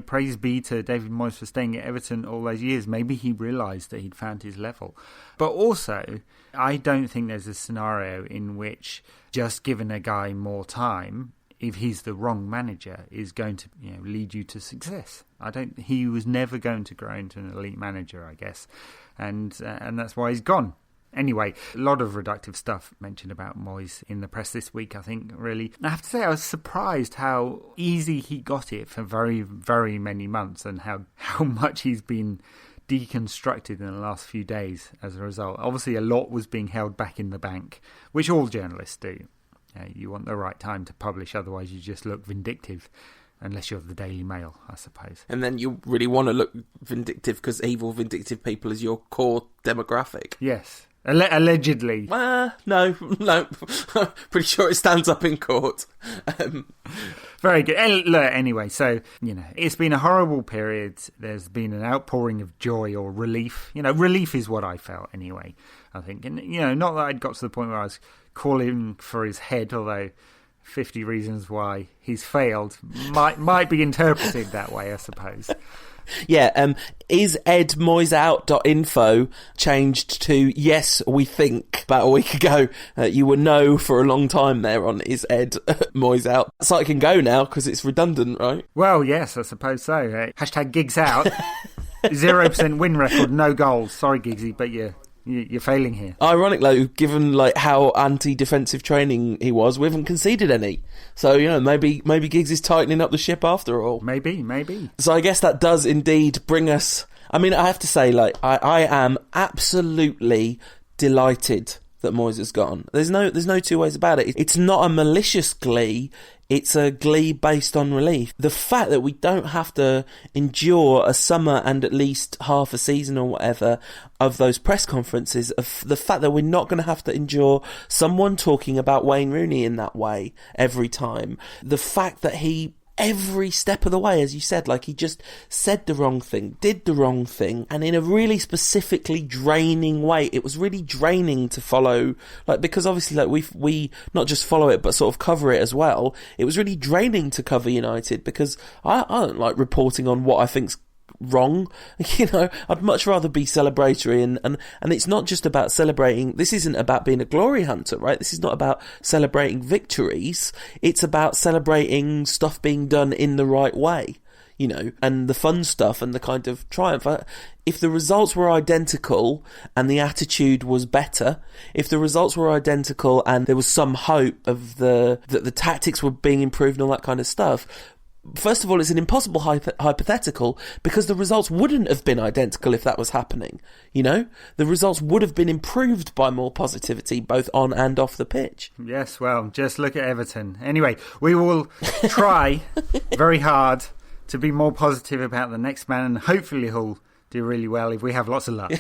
praise be to David Moyes for staying at Everton all those years. Maybe he realised that he'd found his level. But also, I don't think there's a scenario in which just giving a guy more time, if he's the wrong manager, is going to lead you to success. He was never going to grow into an elite manager, I guess. And that's why he's gone. Anyway, a lot of reductive stuff mentioned about Moyes in the press this week, I think, really. I have to say, I was surprised how easy he got it for very, very many months and how much he's been deconstructed in the last few days as a result. Obviously, a lot was being held back in the bank, which all journalists do. You want the right time to publish, otherwise you just look vindictive. Unless you're the Daily Mail, I suppose. And then you really want to look vindictive because evil, vindictive people is your core demographic. Yes. Allegedly. No. Pretty sure it stands up in court. Very good. Anyway, so, it's been a horrible period. There's been an outpouring of joy or relief. Relief is what I felt anyway, I think. And, not that I'd got to the point where I was calling for his head, although 50 Reasons Why He's Failed might be interpreted that way, I suppose. Yeah, is edmoyseout.info changed to yes, we think, about a week ago. You were no for a long time there on is Ed Moyes out. So it can go now because it's redundant, right? Well, yes, I suppose so. Hashtag gigs out. 0% win record, no goals. Sorry, Giggsy, but you're failing here. Ironic though, given how anti-defensive training he was, we haven't conceded any. So maybe Giggs is tightening up the ship after all. Maybe. So I guess that does indeed bring us. I mean, I have to say, I am absolutely delighted that Moyes has gone. There's no two ways about it. It's not a malicious glee. It's a glee based on relief. The fact that we don't have to endure a summer and at least half a season or whatever of those press conferences, of the fact that we're not going to have to endure someone talking about Wayne Rooney in that way every time. The fact that he, every step of the way, as you said, he just said the wrong thing, did the wrong thing, and in a really specifically draining way. It was really draining to follow, because obviously, we not just follow it, but sort of cover it as well. It was really draining to cover United because I don't like reporting on what I think's wrong. I'd much rather be celebratory, and it's not just about celebrating. This isn't about being a glory hunter, right? This is not about celebrating victories. It's about celebrating stuff being done in the right way, and the fun stuff and the kind of triumph. If the results were identical and the attitude was better, if the results were identical and there was some hope of that the tactics were being improved and all that kind of stuff, first of all, it's an impossible hypothetical because the results wouldn't have been identical if that was happening. The results would have been improved by more positivity, both on and off the pitch. Yes, well, just look at Everton. Anyway, we will try very hard to be more positive about the next man, and hopefully he'll do really well if we have lots of luck.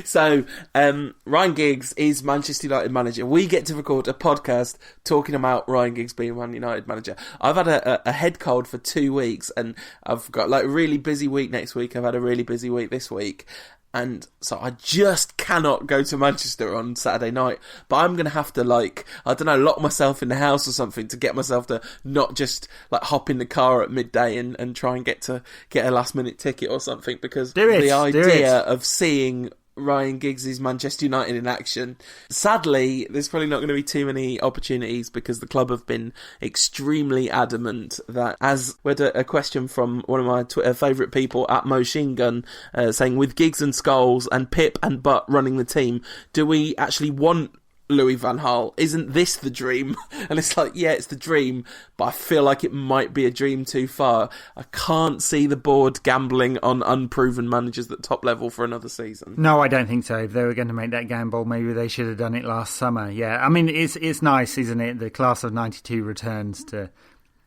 So, Ryan Giggs is Manchester United manager. We get to record a podcast talking about Ryan Giggs being Man United manager. I've had a head cold for 2 weeks, and I've got a really busy week next week. I've had a really busy week this week. And so I just cannot go to Manchester on Saturday night. But I'm going to have to, lock myself in the house or something to get myself to not just, hop in the car at midday and try and get a last-minute ticket or something. Because the idea of seeing Ryan Giggs' Manchester United in action, sadly, there's probably not going to be too many opportunities because the club have been extremely adamant that, as we had a question from one of my Twitter favourite people at Machine Gun saying, with Giggs and Scholes and Pip and Butt running the team, do we actually want Louis van Gaal? Isn't this the dream? And it's yeah, it's the dream, but I feel like it might be a dream too far. I can't see the board gambling on unproven managers at top level for another season. No, I don't think so. If they were going to make that gamble, maybe they should have done it last summer. Yeah, I mean, it's nice, isn't it? The class of 92 returns to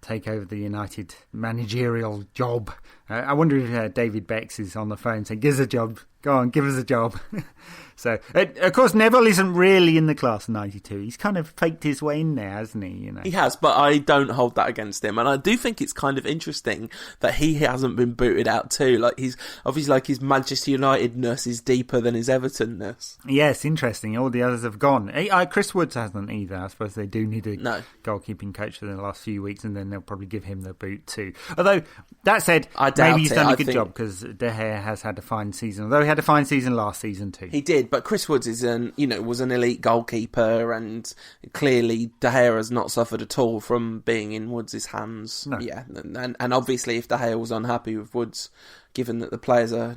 take over the United managerial job I wonder if David Becks is on the phone saying, give us a job. Go on, give us a job. So, of course, Neville isn't really in the class of 92. He's kind of faked his way in there, hasn't he? You know? He has, but I don't hold that against him. And I do think it's kind of interesting that he hasn't been booted out too. Like, he's obviously like his Manchester United-ness is deeper than his Everton-ness. Yes, interesting. All the others have gone. Chris Woods hasn't either. I suppose they do need a goalkeeping coach for the last few weeks, and then they'll probably give him the boot too. Although, that said, maybe he's done a good job because De Gea has had a fine season. Although he had a fine season last season too. He did, but Chris Woods was an elite goalkeeper, and clearly De Gea has not suffered at all from being in Woods' hands. No. Yeah, and obviously if De Gea was unhappy with Woods, given that the players are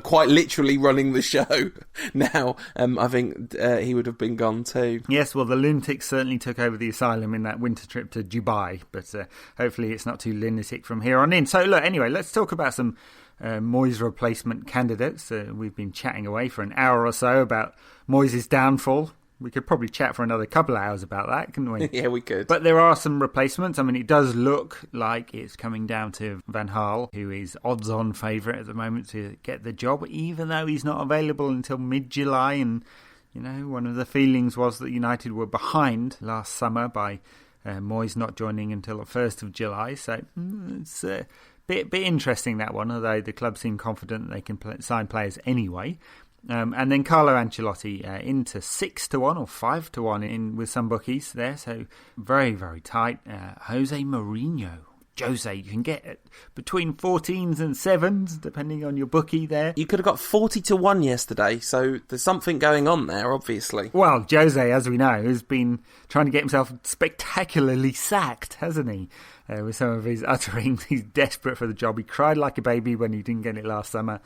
quite literally running the show now, I think he would have been gone too. Yes, well, the lunatics certainly took over the asylum in that winter trip to Dubai, but hopefully it's not too lunatic from here on in. So, look, anyway, let's talk about some Moyes replacement candidates. We've been chatting away for an hour or so about Moyes' downfall. We could probably chat for another couple of hours about that, couldn't we? Yeah, we could. But there are some replacements. I mean, it does look like it's coming down to Van Gaal, who is odds-on favourite at the moment to get the job, even though he's not available until mid-July. And, one of the feelings was that United were behind last summer by Moyes not joining until the 1st of July. So it's bit interesting, that one, although the club seem confident that they can sign players anyway. And then Carlo Ancelotti into 6-1 or 5-1 in with some bookies there, so very, very tight. Jose Mourinho. You can get between 14s and 7s, depending on your bookie there. You could have got 40-1 yesterday, so there's something going on there, obviously. Well, Jose, as we know, has been trying to get himself spectacularly sacked, hasn't he? With some of his utterings. He's desperate for the job. He cried like a baby when he didn't get it last summer.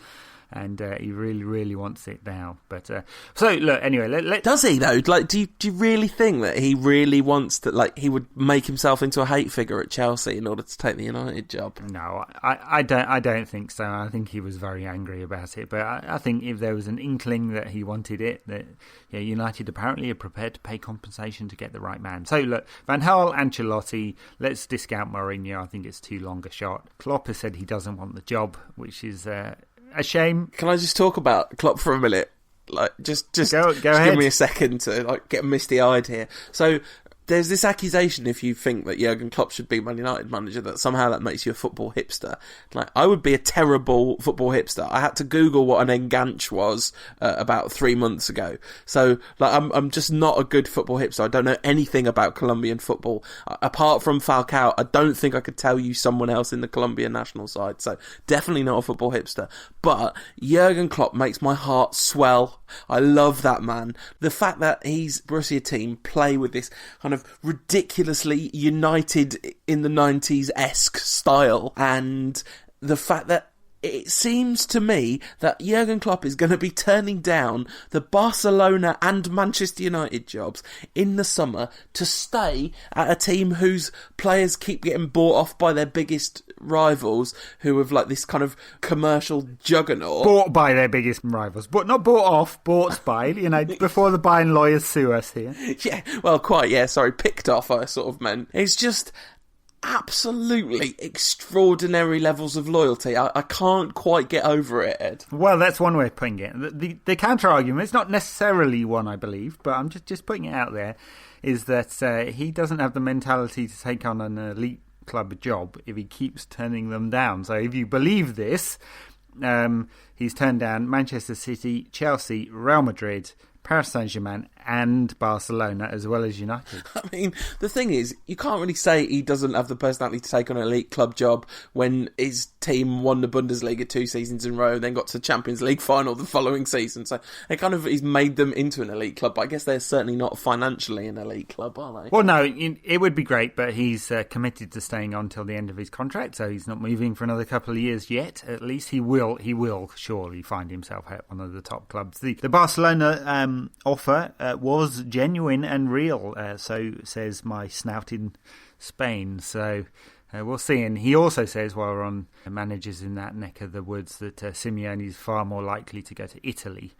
And he really, really wants it now. But so look, anyway, does he though? Like, do you really think that he really wants to? Like, he would make himself into a hate figure at Chelsea in order to take the United job? No, I don't think so. I think he was very angry about it. But I think if there was an inkling that he wanted it, that United apparently are prepared to pay compensation to get the right man. So look, Van Gaal, Ancelotti. Let's discount Mourinho. I think it's too long a shot. Klopp has said he doesn't want the job, which is a shame. Can I just talk about Klopp for a minute? Like, just go ahead. Give me a second to get misty-eyed here. So there's this accusation, if you think that Jurgen Klopp should be Man United manager, that somehow that makes you a football hipster. Like, I would be a terrible football hipster. I had to Google what an enganche was about 3 months ago. So, like, I'm just not a good football hipster. I don't know anything about Colombian football. Apart from Falcao, I don't think I could tell you someone else in the Colombian national side. So, definitely not a football hipster. But Jurgen Klopp makes my heart swell. I love that man. The fact that his Borussia team play with this kind of ridiculously United in the 90s-esque style, and the fact that it seems to me that Jurgen Klopp is going to be turning down the Barcelona and Manchester United jobs in the summer to stay at a team whose players keep getting bought off by their biggest rivals, who have like this kind of commercial juggernaut. Bought by their biggest rivals, but not bought off, bought by, before the buying lawyers sue us here. Yeah, well, quite, yeah, sorry, picked off, I sort of meant. It's just absolutely extraordinary levels of loyalty. I can't quite get over it, Ed. Well, that's one way of putting it. The counter-argument, it's not necessarily one, I believe, but I'm just putting it out there, is that he doesn't have the mentality to take on an elite club job if he keeps turning them down. So if you believe this, he's turned down Manchester City, Chelsea, Real Madrid, Paris Saint-Germain and Barcelona, as well as United. I mean, the thing is, you can't really say he doesn't have the personality to take on an elite club job when his team won the Bundesliga 2 seasons in a row, then got to the Champions League final the following season. So it kind of he's made them into an elite club, but I guess they're certainly not financially an elite club, are they? Well, no, it would be great, but he's committed to staying on till the end of his contract, so he's not moving for another couple of years yet. At least he will surely find himself at one of the top clubs. The Barcelona offer was genuine and real, so says my snout in Spain. So we'll see. And he also says, while we're on managers in that neck of the woods, that Simeone is far more likely to go to Italy.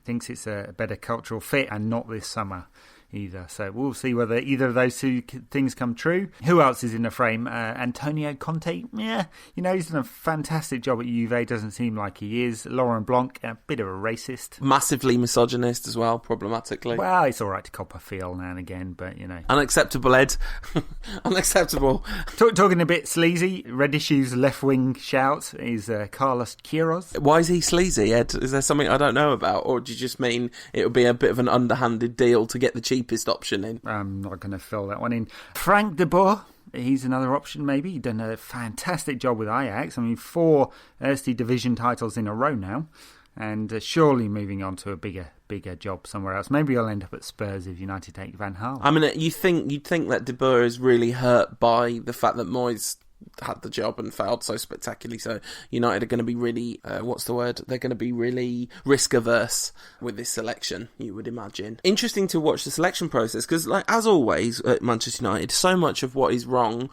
Thinks it's a better cultural fit, and not this summer either. So we'll see whether either of those two things come true. Who else is in the frame? Antonio Conte. Yeah, he's done a fantastic job at Juve. Doesn't seem like he is. Laurent Blanc, a bit of a racist. Massively misogynist as well, problematically. Well, it's all right to cop a feel now and again, but Unacceptable, Ed. Unacceptable. Talking a bit sleazy, Red Issue's left-wing shout is Carlos Queiroz. Why is he sleazy, Ed? Is there something I don't know about? Or do you just mean it would be a bit of an underhanded deal to get the cheapest option in? I'm not going to fill that one in. Frank de Boer. He's another option, maybe. He's done a fantastic job with Ajax. 4 Eerste Division titles in a row now. And surely moving on to a bigger job somewhere else. Maybe he'll end up at Spurs if United take Van Gaal. I mean, you'd think that De Boer is really hurt by the fact that Moyes had the job and failed so spectacularly. So United are going to be really, They're going to be really risk averse with this selection, you would imagine. Interesting to watch the selection process because, as always at Manchester United, so much of what is wrong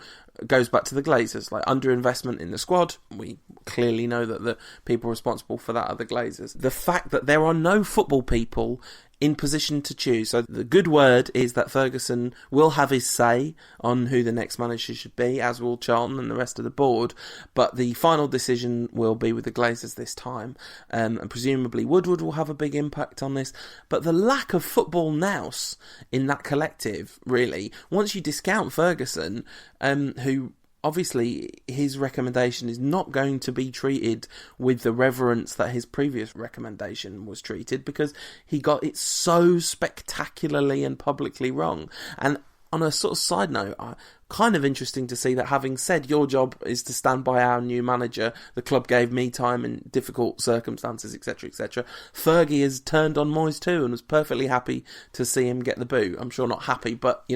goes back to the Glazers, underinvestment in the squad. We clearly know that the people responsible for that are the Glazers. The fact that there are no football people in position to choose. So the good word is that Ferguson will have his say on who the next manager should be, as will Charlton and the rest of the board. But the final decision will be with the Glazers this time. And presumably Woodward will have a big impact on this. But the lack of football nous in that collective, really, once you discount Ferguson, who obviously his recommendation is not going to be treated with the reverence that his previous recommendation was treated, because he got it so spectacularly and publicly wrong. And on a sort of side note, kind of interesting to see that, having said your job is to stand by our new manager, the club gave me time in difficult circumstances, etc., etc., Fergie has turned on Moyes too and was perfectly happy to see him get the boot. I'm sure not happy, but,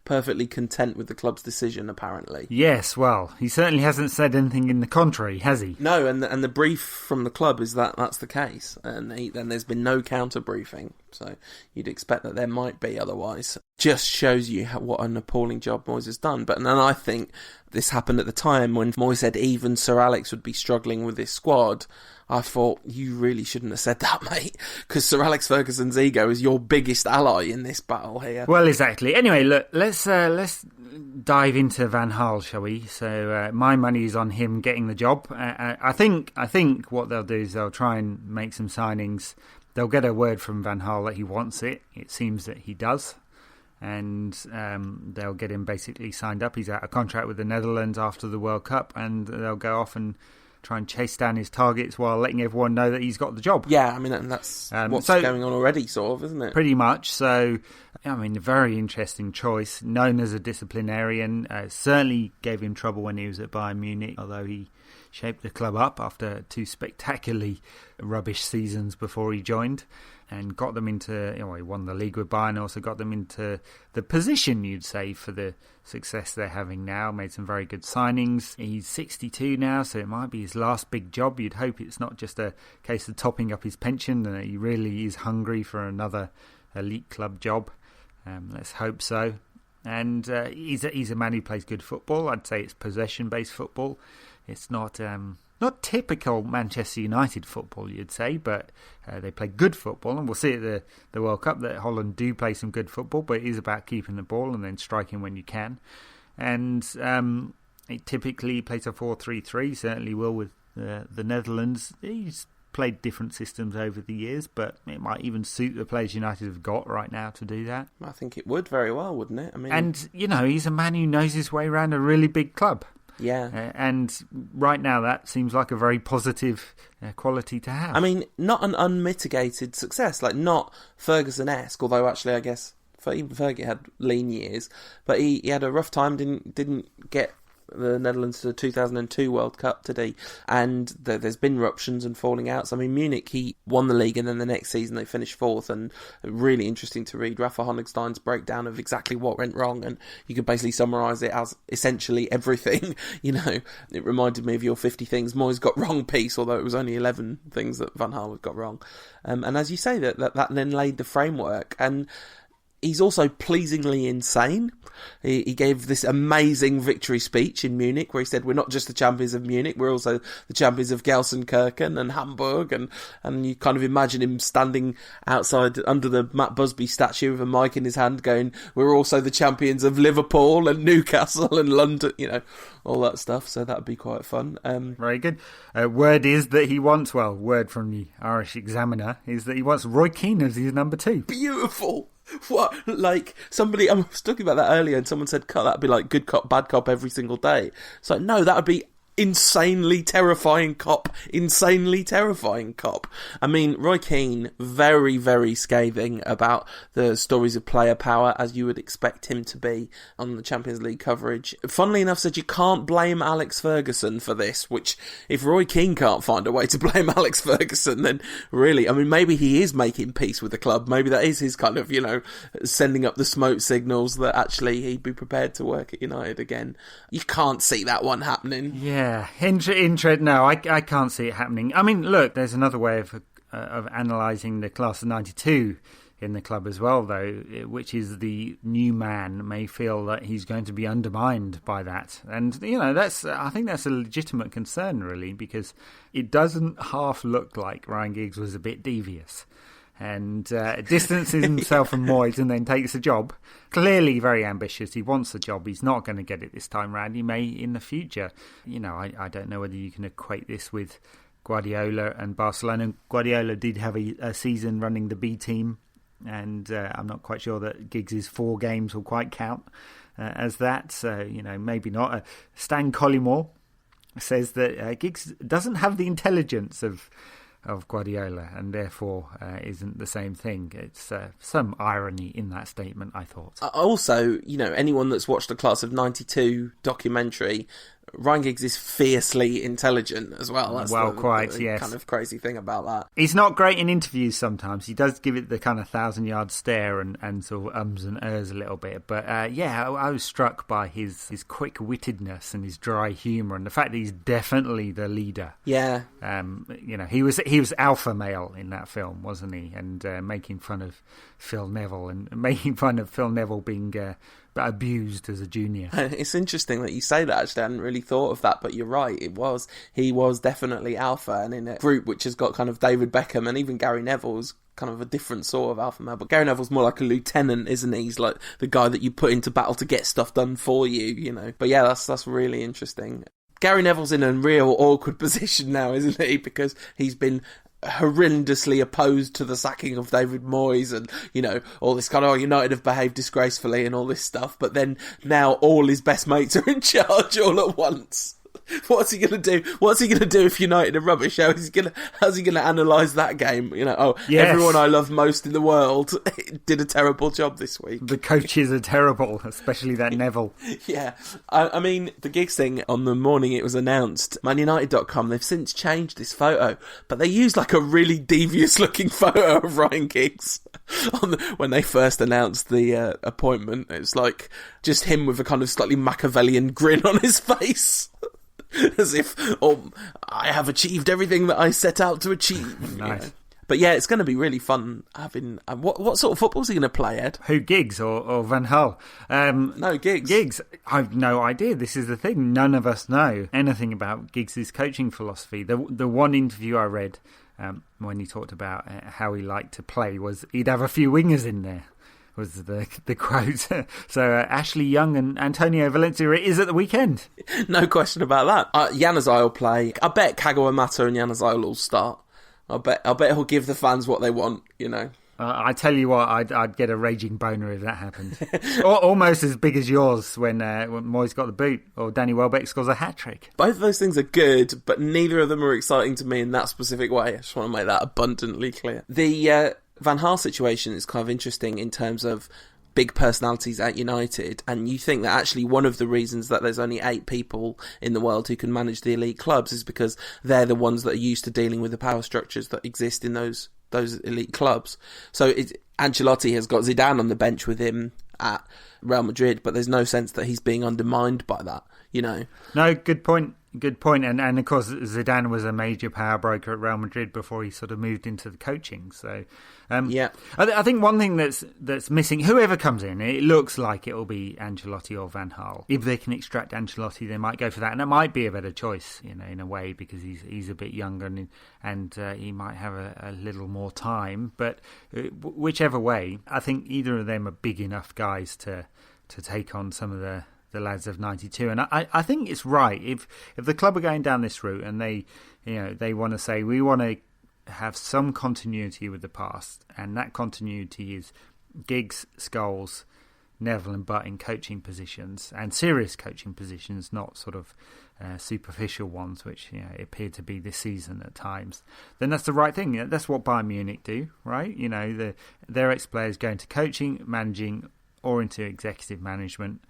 perfectly content with the club's decision, apparently. Yes, well, he certainly hasn't said anything in the contrary, has he? No, and the brief from the club is that that's the case, and then there's been no counter briefing, so you'd expect that there might be otherwise. Just shows you what an appalling job Moyes has done. But then I think this happened at the time when Moyes said even Sir Alex would be struggling with this squad. I thought, you really shouldn't have said that, mate, because Sir Alex Ferguson's ego is your biggest ally in this battle here. Well, exactly. Anyway, look, let's dive into Van Gaal, shall we? So my money is on him getting the job. I think what they'll do is they'll try and make some signings. They'll get a word from Van Gaal that he wants it. It seems that he does. And they'll get him basically signed up. He's out of contract with the Netherlands after the World Cup, and they'll go off and try and chase down his targets while letting everyone know that he's got the job. Yeah, I mean, and that's what's going on already, sort of, isn't it? Pretty much. So, I mean, a very interesting choice. Known as a disciplinarian, certainly gave him trouble when he was at Bayern Munich, although he shaped the club up after 2 spectacularly rubbish seasons before he joined. And got them into, he won the league with Bayern, also got them into the position, you'd say, for the success they're having now. Made some very good signings. He's 62 now, so it might be his last big job. You'd hope it's not just a case of topping up his pension, and that he really is hungry for another elite club job. Let's hope so. And he's a man who plays good football. I'd say it's possession-based football. It's not typical Manchester United football, you'd say, but they play good football, and we'll see at the World Cup that Holland do play some good football, but it is about keeping the ball and then striking when you can. And it typically plays a 4-3-3, certainly will with the Netherlands. He's played different systems over the years, but it might even suit the players United have got right now to do that. I think it would very well, wouldn't it? I mean, and, he's a man who knows his way around a really big club. Yeah. And right now that seems like a very positive quality to have. I mean, not an unmitigated success, not Ferguson-esque, although actually I guess even Fergie had lean years, but he had a rough time, didn't get the Netherlands to the 2002 World Cup, did he? And there's been ruptions and falling outs. I mean, Munich, he won the league, and then the next season they finished 4th, and really interesting to read Rafa Honigstein's breakdown of exactly what went wrong, and you could basically summarise it as essentially everything. It reminded me of your 50 things Moyes got wrong piece, although it was only 11 things that Van Gaal got wrong. And as you say, that then laid the framework, and he's also pleasingly insane. He gave this amazing victory speech in Munich where he said, we're not just the champions of Munich, we're also the champions of Gelsenkirchen and Hamburg. And you kind of imagine him standing outside under the Matt Busby statue with a mic in his hand going, we're also the champions of Liverpool and Newcastle and London, all that stuff. So that would be quite fun. Very good. Word is that he wants, word from the Irish Examiner is that he wants Roy Keane as his number 2. Beautiful. What? Like, somebody, I was talking about that earlier and someone said, that'd be like good cop, bad cop every single day. It's like, no, that would be insanely terrifying cop. I mean, Roy Keane, very, very scathing about the stories of player power, as you would expect him to be on the Champions League coverage. Funnily enough, said you can't blame Alex Ferguson for this, which, if Roy Keane can't find a way to blame Alex Ferguson, then really, I mean, maybe he is making peace with the club. Maybe that is his kind of, sending up the smoke signals that actually he'd be prepared to work at United again. You can't see that one happening. Yeah, no, I can't see it happening. I mean, look, there's another way of analysing the class of 92 in the club as well, though, which is the new man may feel that he's going to be undermined by that. And, I think that's a legitimate concern, really, because it doesn't half look like Ryan Giggs was a bit devious and distances himself from Moyes and then takes the job. Clearly very ambitious. He wants the job. He's not going to get it this time round. He may in the future. I don't know whether you can equate this with Guardiola and Barcelona. Guardiola did have a season running the B team, and I'm not quite sure that Giggs' 4 games will quite count as that. So, maybe not. Stan Collymore says that Giggs doesn't have the intelligence of Guardiola and therefore isn't the same thing. It's some irony in that statement, I thought. Also, anyone that's watched the Class of 92 documentary, Ryan Giggs is fiercely intelligent as well. That's the yes. kind of crazy thing about that. He's not great in interviews sometimes. He does give it the kind of 1,000-yard stare and sort of ums and ers a little bit. But I was struck by his quick-wittedness and his dry humour and the fact that he's definitely the leader. Yeah. He was alpha male in that film, wasn't he? And making fun of Phil Neville and making fun of Phil Neville being abused as a junior. It's interesting that you say that. Actually, I hadn't really thought of that, but you're right. He was definitely alpha, and in a group which has got kind of David Beckham and even Gary Neville is kind of a different sort of alpha male. But Gary Neville's more like a lieutenant, isn't he? He's like the guy that you put into battle to get stuff done for you. But yeah, that's really interesting. Gary Neville's in a real awkward position now, isn't he? Because he's been horrendously opposed to the sacking of David Moyes and, all this kind of, United have behaved disgracefully and all this stuff, but then now all his best mates are in charge all at once. What's he going to do? What's he going to do if United are rubbish? How's he going to analyse that game? Yes. Everyone I love most in the world did a terrible job this week. The coaches are terrible, especially that Neville. Yeah. I mean, the Giggs thing, on the morning it was announced, ManUnited.com, they've since changed this photo, but they used like a really devious-looking photo of Ryan Giggs when they first announced the appointment. It was like just him with a kind of slightly Machiavellian grin on his face. As if, I have achieved everything that I set out to achieve. Nice. But yeah, it's going to be really fun having... What sort of football's he going to play, Ed? Who, Giggs or Van Gaal? No, Giggs. Giggs. I've no idea. This is the thing. None of us know anything about Giggs' coaching philosophy. The one interview I read when he talked about how he liked to play was he'd have a few wingers in there. Was the quote. So Ashley Young and Antonio Valencia is at the weekend. No question about that. Januzaj will play. I bet Kagawa Mata and Januzaj will all start. I bet he'll give the fans what they want, I tell you what, I'd get a raging boner if that happened. Almost as big as yours when Moyes got the boot or Danny Welbeck scores a hat-trick. Both of those things are good, but neither of them are exciting to me in that specific way. I just want to make that abundantly clear. The Van Gaal situation is kind of interesting in terms of big personalities at United, and you think that actually one of the reasons that there's only 8 people in the world who can manage the elite clubs is because they're the ones that are used to dealing with the power structures that exist in those elite clubs. So Ancelotti has got Zidane on the bench with him at Real Madrid, but there's no sense that he's being undermined by that, No, good point. Good point. And of course, Zidane was a major power broker at Real Madrid before he sort of moved into the coaching. So, I think one thing that's missing, whoever comes in, it looks like it will be Ancelotti or Van Gaal. If they can extract Ancelotti, they might go for that. And it might be a better choice, in a way, because he's a bit younger and he might have a little more time. But whichever way, I think either of them are big enough guys to take on some of the lads of 92, and I think it's right if the club are going down this route and they want to say we want to have some continuity with the past, and that continuity is Giggs, Scholes, Neville and Butt in coaching positions, and serious coaching positions, not sort of superficial ones which appear to be this season at times, then that's the right thing. That's what Bayern Munich do, right? Their ex-players go into coaching, managing, or into executive management.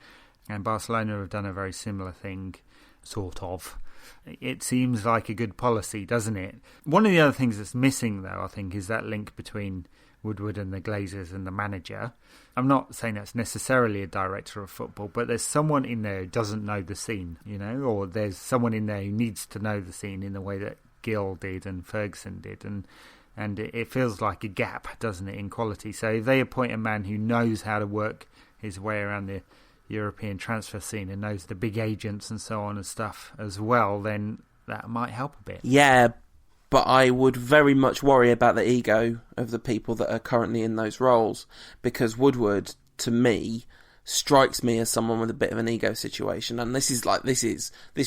And Barcelona have done a very similar thing, sort of. It seems like a good policy, doesn't it? One of the other things that's missing, though, I think, is that link between Woodward and the Glazers and the manager. I'm not saying that's necessarily a director of football, but there's someone in there who doesn't know the scene, or there's someone in there who needs to know the scene in the way that Gill did and Ferguson did. And it feels like a gap, doesn't it, in quality. So if they appoint a man who knows how to work his way around the European transfer scene and knows the big agents and so on and stuff as well, then that might help a bit. Yeah, but I would very much worry about the ego of the people that are currently in those roles, because Woodward, to me, strikes me as someone with a bit of an ego situation, and this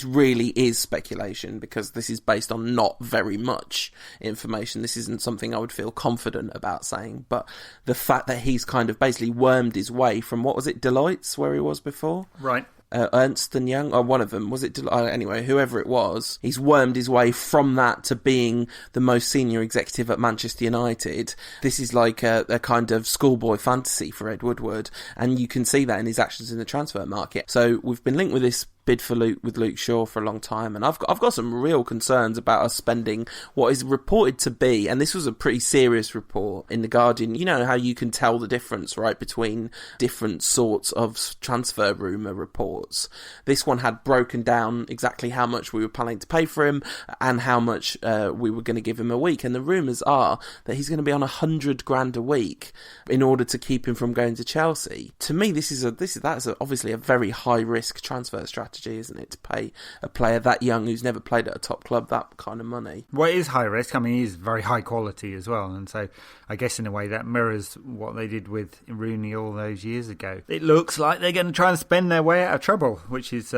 really is speculation, because this is based on not very much information. This isn't something I would feel confident about saying, but the fact that he's kind of basically wormed his way from, what was it, Deloitte's, where he was before? Right. Ernst and Young, or one of them, was it? Anyway, whoever it was, he's wormed his way from that to being the most senior executive at Manchester United. This is like a kind of schoolboy fantasy for Ed Woodward, and you can see that in his actions in the transfer market. So we've been linked with this bid for Luke Shaw for a long time, and I've got some real concerns about us spending what is reported to be, and this was a pretty serious report in The Guardian. You know how you can tell the difference, right, between different sorts of transfer rumour reports. This one had broken down exactly how much we were planning to pay for him and how much we were going to give him a week, and the rumours are that he's going to be on $100,000 a week in order to keep him from going to Chelsea. To me, that's obviously a very high risk transfer strategy, isn't it, to pay a player that young who's never played at a top club that kind of money? Well, it is high risk. I mean, he is very high quality as well, and so I guess in a way that mirrors what they did with Rooney all those years ago. It looks like they're going to try and spend their way out of trouble, which is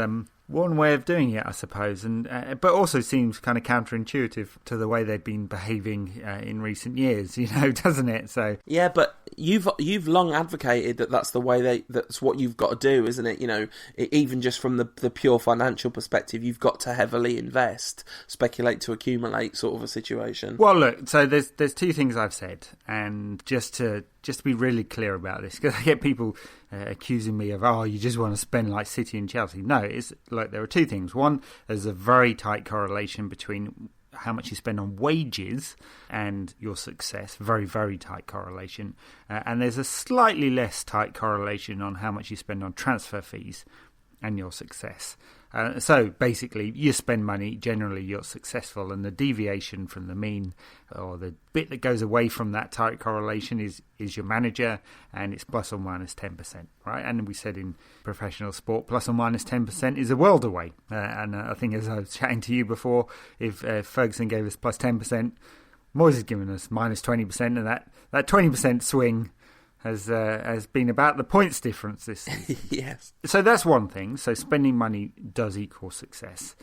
one way of doing it, I suppose, and but also seems kind of counterintuitive to the way they've been behaving in recent years, doesn't it? So yeah, but you've long advocated that that's the way that's what you've got to do, isn't it? Even just from the pure financial perspective, you've got to heavily invest, speculate to accumulate, sort of a situation. Well, look, so there's two things I've said, and just to be really clear about this, because I get people accusing me of, you just want to spend like City and Chelsea. No, it's like there are two things. One, there's a very tight correlation between how much you spend on wages and your success. Very, very tight correlation. And there's a slightly less tight correlation on how much you spend on transfer fees and your success. So basically, you spend money, generally you're successful, and the deviation from the mean, or the bit that goes away from that tight correlation, is your manager, and it's plus or minus 10%, right? And we said in professional sport, plus or minus 10% is a world away. And I think, as I was chatting to you before, if Ferguson gave us plus 10%, Moyes has given us minus 20%, and that 20% swing has been about the points difference this season. Yes. So that's one thing. So spending money does equal success.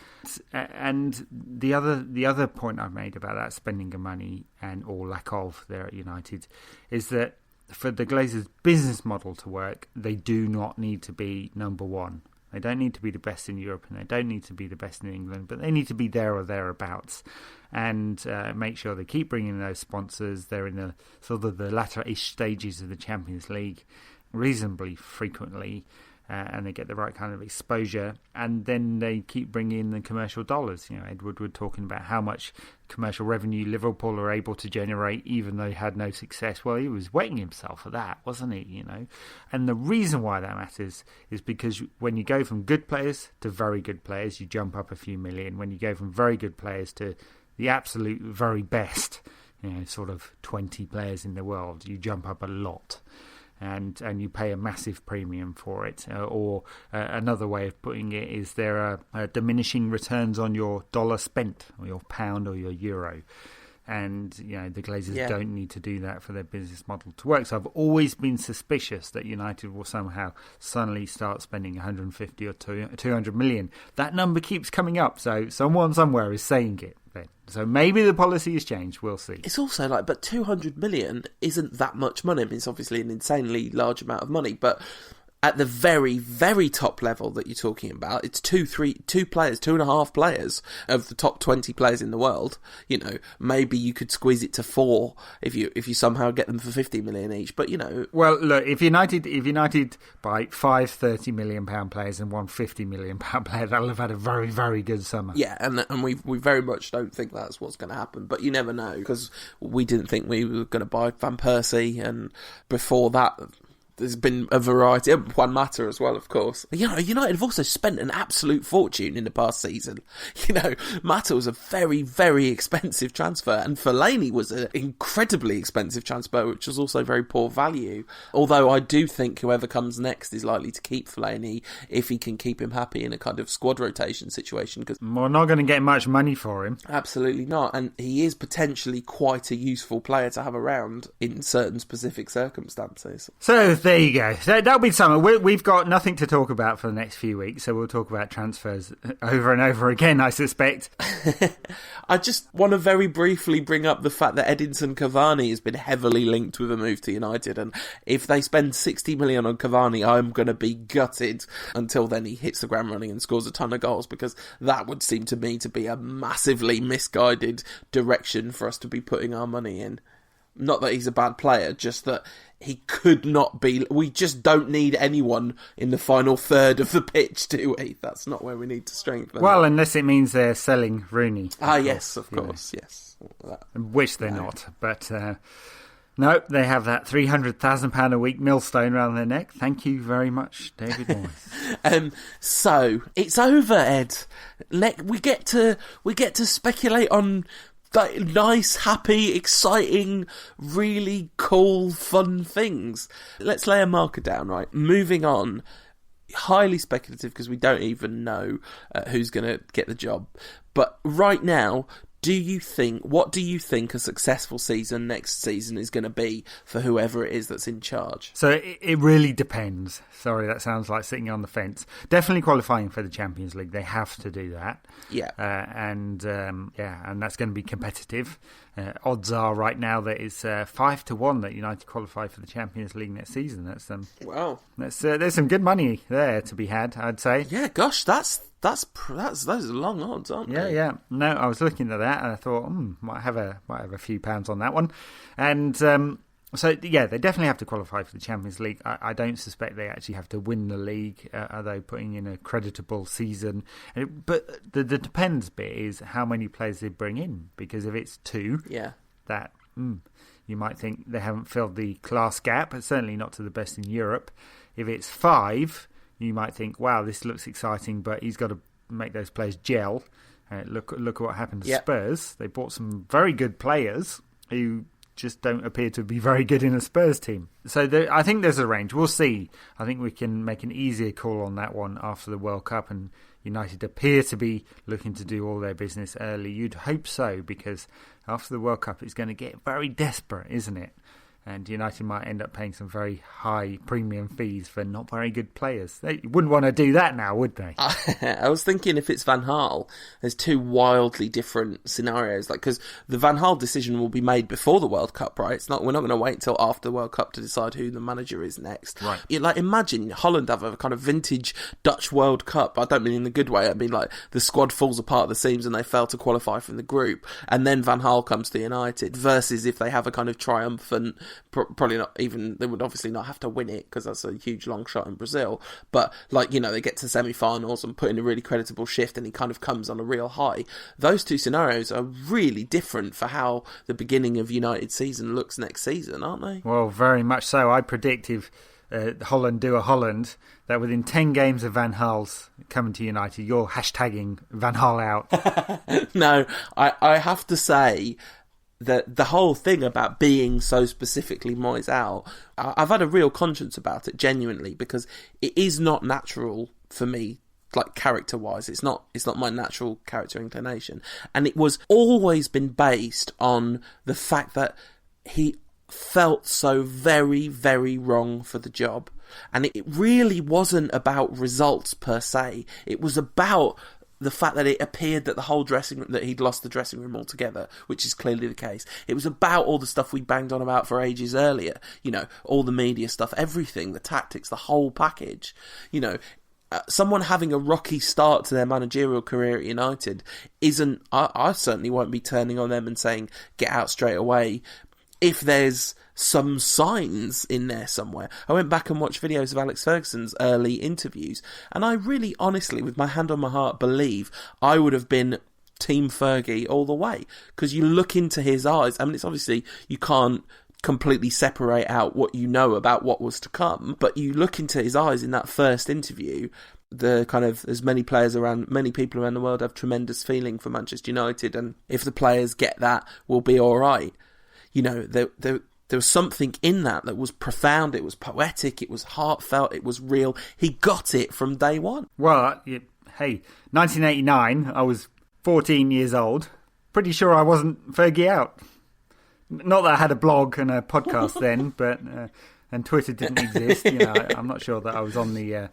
And the other point I've made about that spending of money, and or lack of there at United, is that for the Glazers' business model to work, they do not need to be number one. They don't need to be the best in Europe, and they don't need to be the best in England, but they need to be there or thereabouts, and make sure they keep bringing those sponsors. They're in the sort of the latter-ish stages of the Champions League reasonably frequently, and they get the right kind of exposure, and then they keep bringing in the commercial dollars. Ed Woodward talking about how much commercial revenue Liverpool are able to generate even though he had no success. Well, he was wetting himself for that, wasn't he? And the reason why that matters is because when you go from good players to very good players, you jump up a few million. When you go from very good players to the absolute very best, sort of 20 players in the world, you jump up a lot. And you pay a massive premium for it. Another way of putting it is there are diminishing returns on your dollar spent, or your pound, or your euro. And the Glazers don't need to do that for their business model to work. So I've always been suspicious that United will somehow suddenly start spending 150 or 200 million. That number keeps coming up, so someone somewhere is saying it. So maybe the policy has changed. We'll see. It's also but 200 million isn't that much money. I mean, it's obviously an insanely large amount of money, but at the very, very top level that you're talking about, it's two and a half players of the top 20 players in the world. Maybe you could squeeze it to 4 if you somehow get them for 50 million each. But well, look, if United buy 5 £30 million players and one £50 million player, that'll have had a very, very good summer. Yeah, and we very much don't think that's what's going to happen. But you never know, because we didn't think we were going to buy Van Persie, and before that, there's been a variety. Juan Mata as well, of course. United have also spent an absolute fortune in the past season. Mata was a very, very expensive transfer, and Fellaini was an incredibly expensive transfer, which was also very poor value. Although I do think whoever comes next is likely to keep Fellaini if he can keep him happy in a kind of squad rotation situation. Because we're not going to get much money for him. Absolutely not. And he is potentially quite a useful player to have around in certain specific circumstances. So there you go. That'll be summer. We've got nothing to talk about for the next few weeks, so we'll talk about transfers over and over again, I suspect. I just want to very briefly bring up the fact that Edinson Cavani has been heavily linked with a move to United, and if they spend 60 million on Cavani, I'm going to be gutted until then he hits the ground running and scores a ton of goals, because that would seem to me to be a massively misguided direction for us to be putting our money in. Not that he's a bad player, just that he could not be. We just don't need anyone in the final third of the pitch, do we? That's not where we need to strengthen. Well, unless it means they're selling Rooney. Yes, of course, yes. Which they're not, but no, they have that £300,000 a week millstone around their neck. Thank you very much, David Moyes. So it's over, Ed. We get to speculate on nice, happy, exciting, really cool, fun things. Let's lay a marker down, right? Moving on. Highly speculative, because we don't even know who's going to get the job. But right now, what do you think a successful season next season is going to be for whoever it is that's in charge? So it really depends. Sorry, that sounds like sitting on the fence. Definitely qualifying for the Champions League. They have to do that. Yeah. And that's going to be competitive. Odds are right now that it's 5-1 that United qualify for the Champions League next season. Wow. There's some good money there to be had, I'd say. Yeah, gosh, those are long odds, aren't they? Yeah. No, I was looking at that and I thought, might have a few pounds on that one. And so they definitely have to qualify for the Champions League. I don't suspect they actually have to win the league, although putting in a creditable season. But the depends bit is how many players they bring in, because if it's 2, that you might think they haven't filled the class gap, but certainly not to the best in Europe. If it's 5, you might think, wow, this looks exciting, but he's got to make those players gel. Look at what happened to Spurs. They bought some very good players who just don't appear to be very good in a Spurs team. So I think there's a range. We'll see. I think we can make an easier call on that one after the World Cup, and United appear to be looking to do all their business early. You'd hope so, because after the World Cup it's going to get very desperate, isn't it? And United might end up paying some very high premium fees for not very good players. They wouldn't want to do that now, would they? I was thinking if it's Van Gaal, there's 2 wildly different scenarios. Because the Van Gaal decision will be made before the World Cup, right? We're not going to wait until after the World Cup to decide who the manager is next. Right. Imagine Holland have a kind of vintage Dutch World Cup. I don't mean in the good way. I mean the squad falls apart at the seams and they fail to qualify from the group. And then Van Gaal comes to United, versus if they have a kind of triumphant probably not even, they would obviously not have to win it because that's a huge long shot in Brazil. But like, you know, they get to semi-finals and put in a really creditable shift and he kind of comes on a real high. Those two scenarios are really different for how the beginning of United season looks next season, aren't they? Well, very much so. I predict if Holland do a Holland, that within 10 games of Van Gaal's coming to United, you're hashtagging Van Gaal out. No, I have to say that the whole thing about being so specifically Moyes out, I've had a real conscience about it, genuinely, because it is not natural for me, like character-wise. It's not my natural character inclination. And it was always been based on the fact that he felt so very, very wrong for the job. And it really wasn't about results per se. It was about the fact that it appeared that the whole dressing room, that he'd lost the dressing room altogether, which is clearly the case. It was about all the stuff we banged on about for ages earlier. You know, all the media stuff, everything, the tactics, the whole package. You know, someone having a rocky start to their managerial career at United isn't... I certainly won't be turning on them and saying, get out straight away, if there's some signs in there somewhere. I went back and watched videos of Alex Ferguson's early interviews, and I really honestly, with my hand on my heart, believe I would have been Team Fergie all the way. Because you look into his eyes, I mean, it's obviously, you can't completely separate out what you know about what was to come, but you look into his eyes in that first interview, the kind of, as many players around, many people around the world have tremendous feeling for Manchester United, and if the players get that, we'll be alright. You know, there was something in that was profound, it was poetic, it was heartfelt, it was real. He got it from day one. Well, hey, 1989, I was 14 years old. Pretty sure I wasn't Fergie out. Not that I had a blog and a podcast then, but and Twitter didn't exist. You know, I'm not sure that I was on the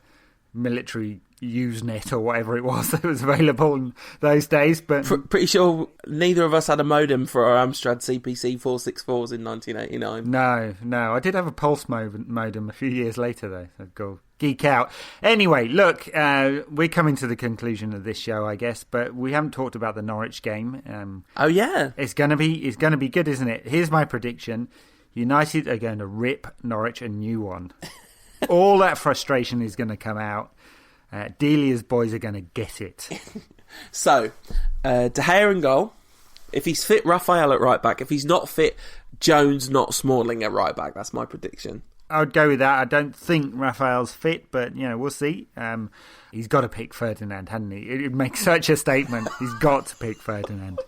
military Usenet or whatever it was that was available in those days. But pretty sure neither of us had a modem for our Amstrad CPC 464s in 1989. No. I did have a Pulse modem a few years later, though. So go geek out. Anyway, look, we're coming to the conclusion of this show, I guess, but we haven't talked about the Norwich game. Oh yeah, it's gonna be good, isn't it? Here's my prediction: United are going to rip Norwich a new one. All that frustration is going to come out. Delia's boys are going to get it. So, De Gea in goal. If he's fit, Raphael at right back. If he's not fit, Jones, not Smalling at right back. That's my prediction. I would go with that. I don't think Raphael's fit, but you know, we'll see. He's got to pick Ferdinand, hadn't he? It makes such a statement. He's got to pick Ferdinand.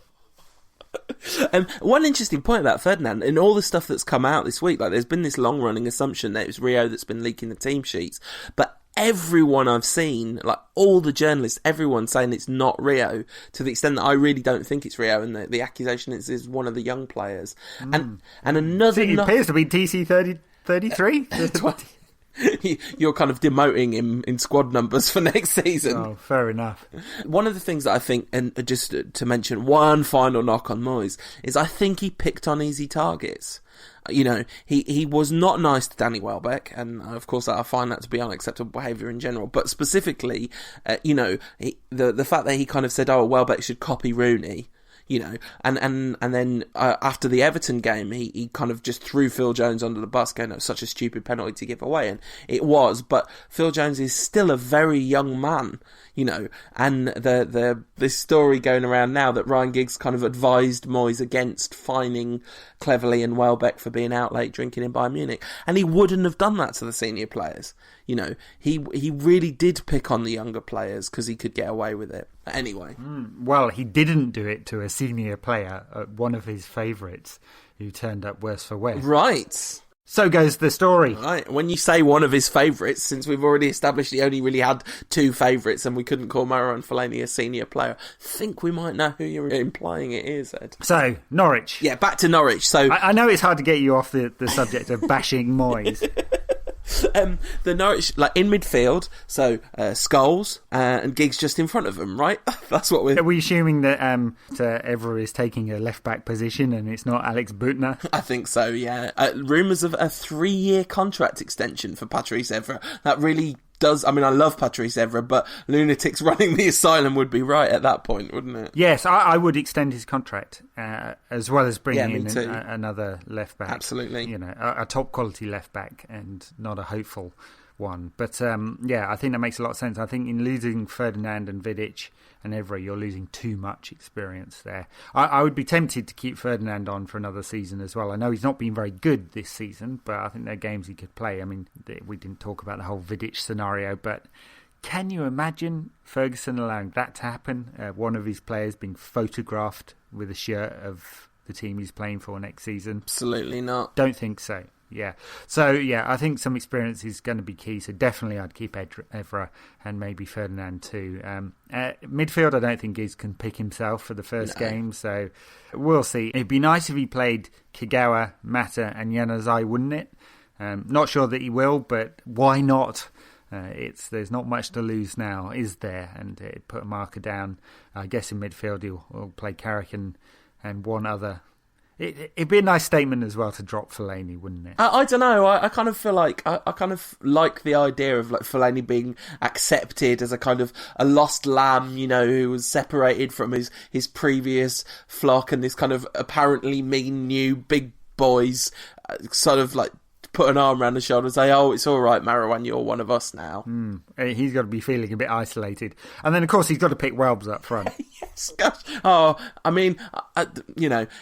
One interesting point about Ferdinand, in all the stuff that's come out this week, like there's been this long-running assumption that it was Rio that's been leaking the team sheets, but everyone I've seen, like all the journalists, everyone's saying it's not Rio, to the extent that I really don't think it's Rio, and the accusation is one of the young players. And another... It appears to be TC 33? 20. You're kind of demoting him in squad numbers for next season. Oh, fair enough. One of the things that I think, and just to mention one final knock on Moyes, is I think he picked on easy targets. You know, he was not nice to Danny Welbeck, and of course I find that to be unacceptable behaviour in general, but specifically, you know, the fact that he kind of said, oh, Welbeck should copy Rooney, you know, and then after the Everton game, he kind of just threw Phil Jones under the bus, going, "It was such a stupid penalty to give away," and it was. But Phil Jones is still a very young man, you know, and this story going around now that Ryan Giggs kind of advised Moyes against fining Cleverley and Welbeck for being out late drinking in Bayern Munich, and he wouldn't have done that to the senior players. You know, he really did pick on the younger players because he could get away with it. Anyway. Well, he didn't do it to a senior player, one of his favourites, who turned up worse for wear. Right. So goes the story. Right. When you say one of his favourites, since we've already established he only really had two favourites and we couldn't call Marouane Fellaini a senior player, I think we might know who you're implying it is, Ed. So, Norwich. Yeah, back to Norwich. So I know it's hard to get you off the subject of bashing Moyes. The Norwich, like in midfield, so Scholes and Giggs just in front of them, right? That's what we're... Are we assuming that Evra is taking a left-back position and it's not Alex Butner? I think so, yeah. Rumours of a 3-year contract extension for Patrice Evra. That really does. I mean, I love Patrice Evra, but lunatics running the asylum would be right at that point, wouldn't it? Yes, I would extend his contract as well as bringing in another left back. Absolutely, a top quality left back and not a hopeful one. But I think that makes a lot of sense. I think in losing Ferdinand and Vidic and Evra, you're losing too much experience there. I would be tempted to keep Ferdinand on for another season as well. I know he's not been very good this season, but I think there are games he could play. I mean, we didn't talk about the whole Vidic scenario, but can you imagine Ferguson allowing that to happen? One of his players being photographed with a shirt of the team he's playing for next season? Absolutely not. Don't think so. Yeah. So, I think some experience is going to be key. So definitely I'd keep Evra and maybe Ferdinand too. Midfield, I don't think Giz can pick himself for the first game. So we'll see. It'd be nice if he played Kagawa, Mata and Januzaj, wouldn't it? Not sure that he will, but why not? There's not much to lose now, is there? And put a marker down. I guess in midfield he'll play Carrick and one other. It'd be a nice statement as well to drop Fellaini, wouldn't it? I don't know. I kind of feel like I kind of like the idea of like Fellaini being accepted as a kind of a lost lamb, who was separated from his previous flock, and this kind of apparently mean new big boys sort of like put an arm around the shoulder and say, "Oh, it's all right, Marouane, you're one of us now." He's got to be feeling a bit isolated. And then, of course, he's got to pick Welbs up front. Yes, gosh. Oh, I mean,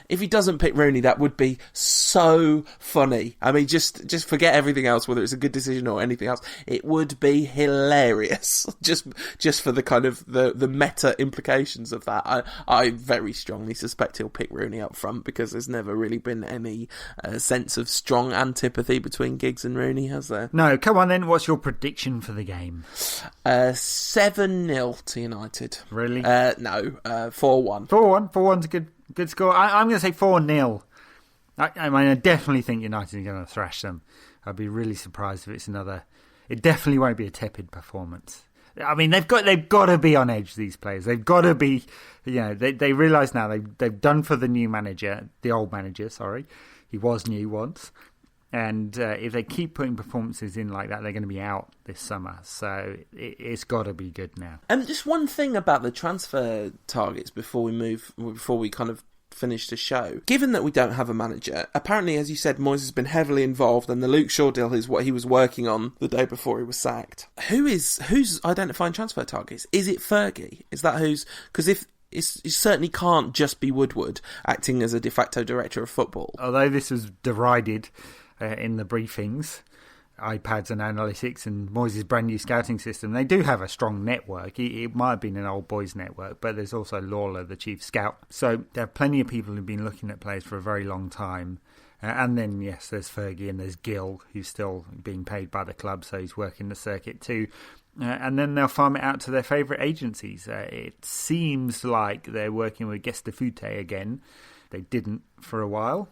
if he doesn't pick Rooney, that would be so funny. I mean, just forget everything else, whether it's a good decision or anything else. It would be hilarious, just for the kind of the meta implications of that. I very strongly suspect he'll pick Rooney up front because there's never really been any sense of strong antipathy between Giggs and Rooney, has there? No, come on then. What's your prediction for the game? 7-0 to United. Really? No, 4-1. 4-1. 4-1's a good score. I'm going to say 4-0. I mean, I definitely think United are going to thrash them. I'd be really surprised if it's another. It definitely won't be a tepid performance. I mean, they've got to be on edge. These players, they've got to be. They realise now they've done for the new manager, the old manager. Sorry, he was new once. And if they keep putting performances in like that, they're going to be out this summer. So it's got to be good now. And just one thing about the transfer targets before we kind of finish the show. Given that we don't have a manager, apparently, as you said, Moyes has been heavily involved, and the Luke Shaw deal is what he was working on the day before he was sacked. Who's identifying transfer targets? Is it Fergie? Is that who's? Because it certainly can't just be Woodward acting as a de facto director of football. Although this was derided in the briefings, iPads and analytics and Moyes' brand new scouting system, they do have a strong network. It might have been an old boys network, but there's also Lawler, the chief scout. So there are plenty of people who've been looking at players for a very long time. And then, yes, there's Fergie and there's Gill, who's still being paid by the club, so he's working the circuit too. And then they'll farm it out to their favourite agencies. It seems like they're working with Gestafute again. They didn't for a while.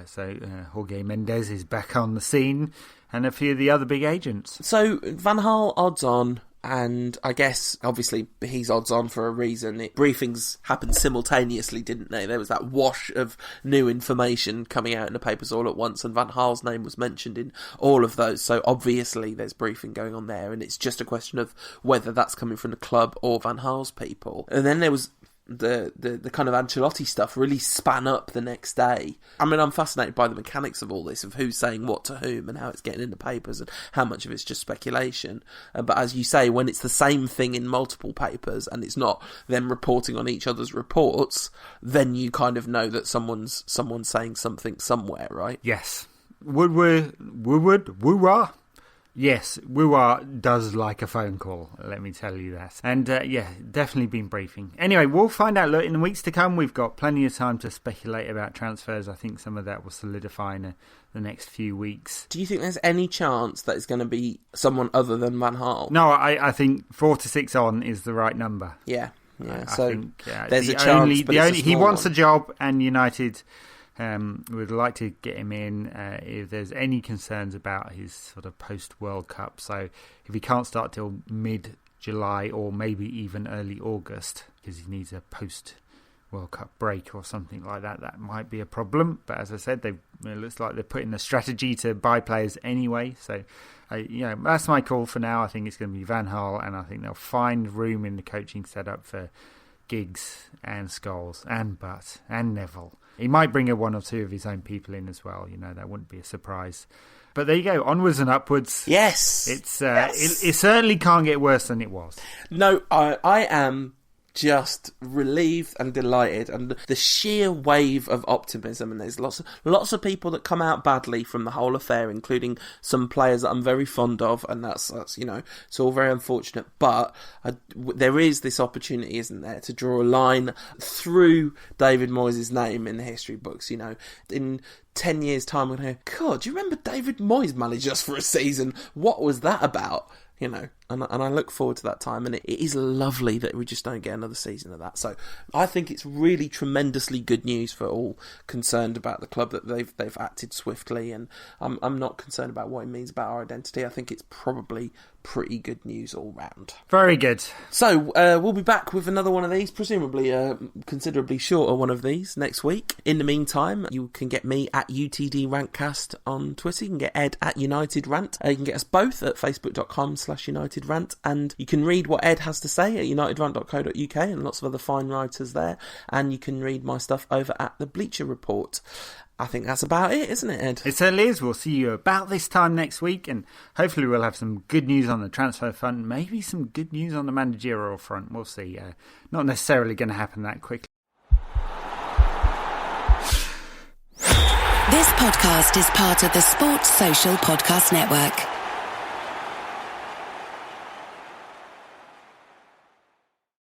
So Jorge Mendes is back on the scene, and a few of the other big agents. So Van Gaal odds on, and I guess obviously he's odds on for a reason. Briefings happened simultaneously, didn't they? There was that wash of new information coming out in the papers all at once, and Van Gaal's name was mentioned in all of those. So obviously there's briefing going on there, and it's just a question of whether that's coming from the club or Van Gaal's people. And then there was the kind of Ancelotti stuff really span up the next day. I mean, I'm fascinated by the mechanics of all this, of who's saying what to whom and how it's getting in the papers and how much of it's just speculation. But as you say, when it's the same thing in multiple papers and it's not them reporting on each other's reports, then you kind of know that someone's saying something somewhere, right? Yes. Woodward. Yes, Woodward does like a phone call, let me tell you that. And definitely been briefing. Anyway, we'll find out. Look, in the weeks to come, we've got plenty of time to speculate about transfers. I think some of that will solidify in the next few weeks. Do you think there's any chance that it's going to be someone other than Van Gaal? No, I think 4 to 6 on is the right number. Yeah. I So think, there's a chance, but it's a he small wants one. a job, and United would like to get him in if there's any concerns about his sort of post-World Cup. So if he can't start till mid-July or maybe even early August, because he needs a World Cup break or something like that, that might be a problem. But as I said, it looks like they're putting the strategy to buy players anyway. So, that's my call for now. I think it's going to be Van Gaal, and I think they'll find room in the coaching setup for Giggs and Scholes and Butt and Neville. He might bring one or two of his own people in as well. That wouldn't be a surprise. But there you go, onwards and upwards. Yes. It certainly can't get worse than it was. No, I am just relieved and delighted, and the sheer wave of optimism, and there's lots of people that come out badly from the whole affair, including some players that I'm very fond of, and that's it's all very unfortunate, but there is this opportunity, isn't there, to draw a line through David Moyes' name in the history books. In 10 years' time, we're going to go, God, do you remember David Moyes managed us for a season? What was that about? And I look forward to that time, and it is lovely that we just don't get another season of that. So I think it's really tremendously good news for all concerned about the club that they've acted swiftly, and I'm not concerned about what it means about our identity. I think it's probably pretty good news all round. Very good. So we'll be back with another one of these, presumably a considerably shorter one of these next week. In the meantime, you can get me at UTD Rantcast on Twitter. You can get Ed at United Rant. You can get us both at facebook.com/United Rant, and you can read what Ed has to say at unitedrant.co.uk, and lots of other fine writers there, and you can read my stuff over at the Bleacher Report. I think that's about it, isn't it, Ed? It certainly is. We'll see you about this time next week, and hopefully we'll have some good news on the transfer front, maybe some good news on the managerial front. We'll see. Not necessarily going to happen that quickly. This podcast is part of the Sports Social Podcast Network.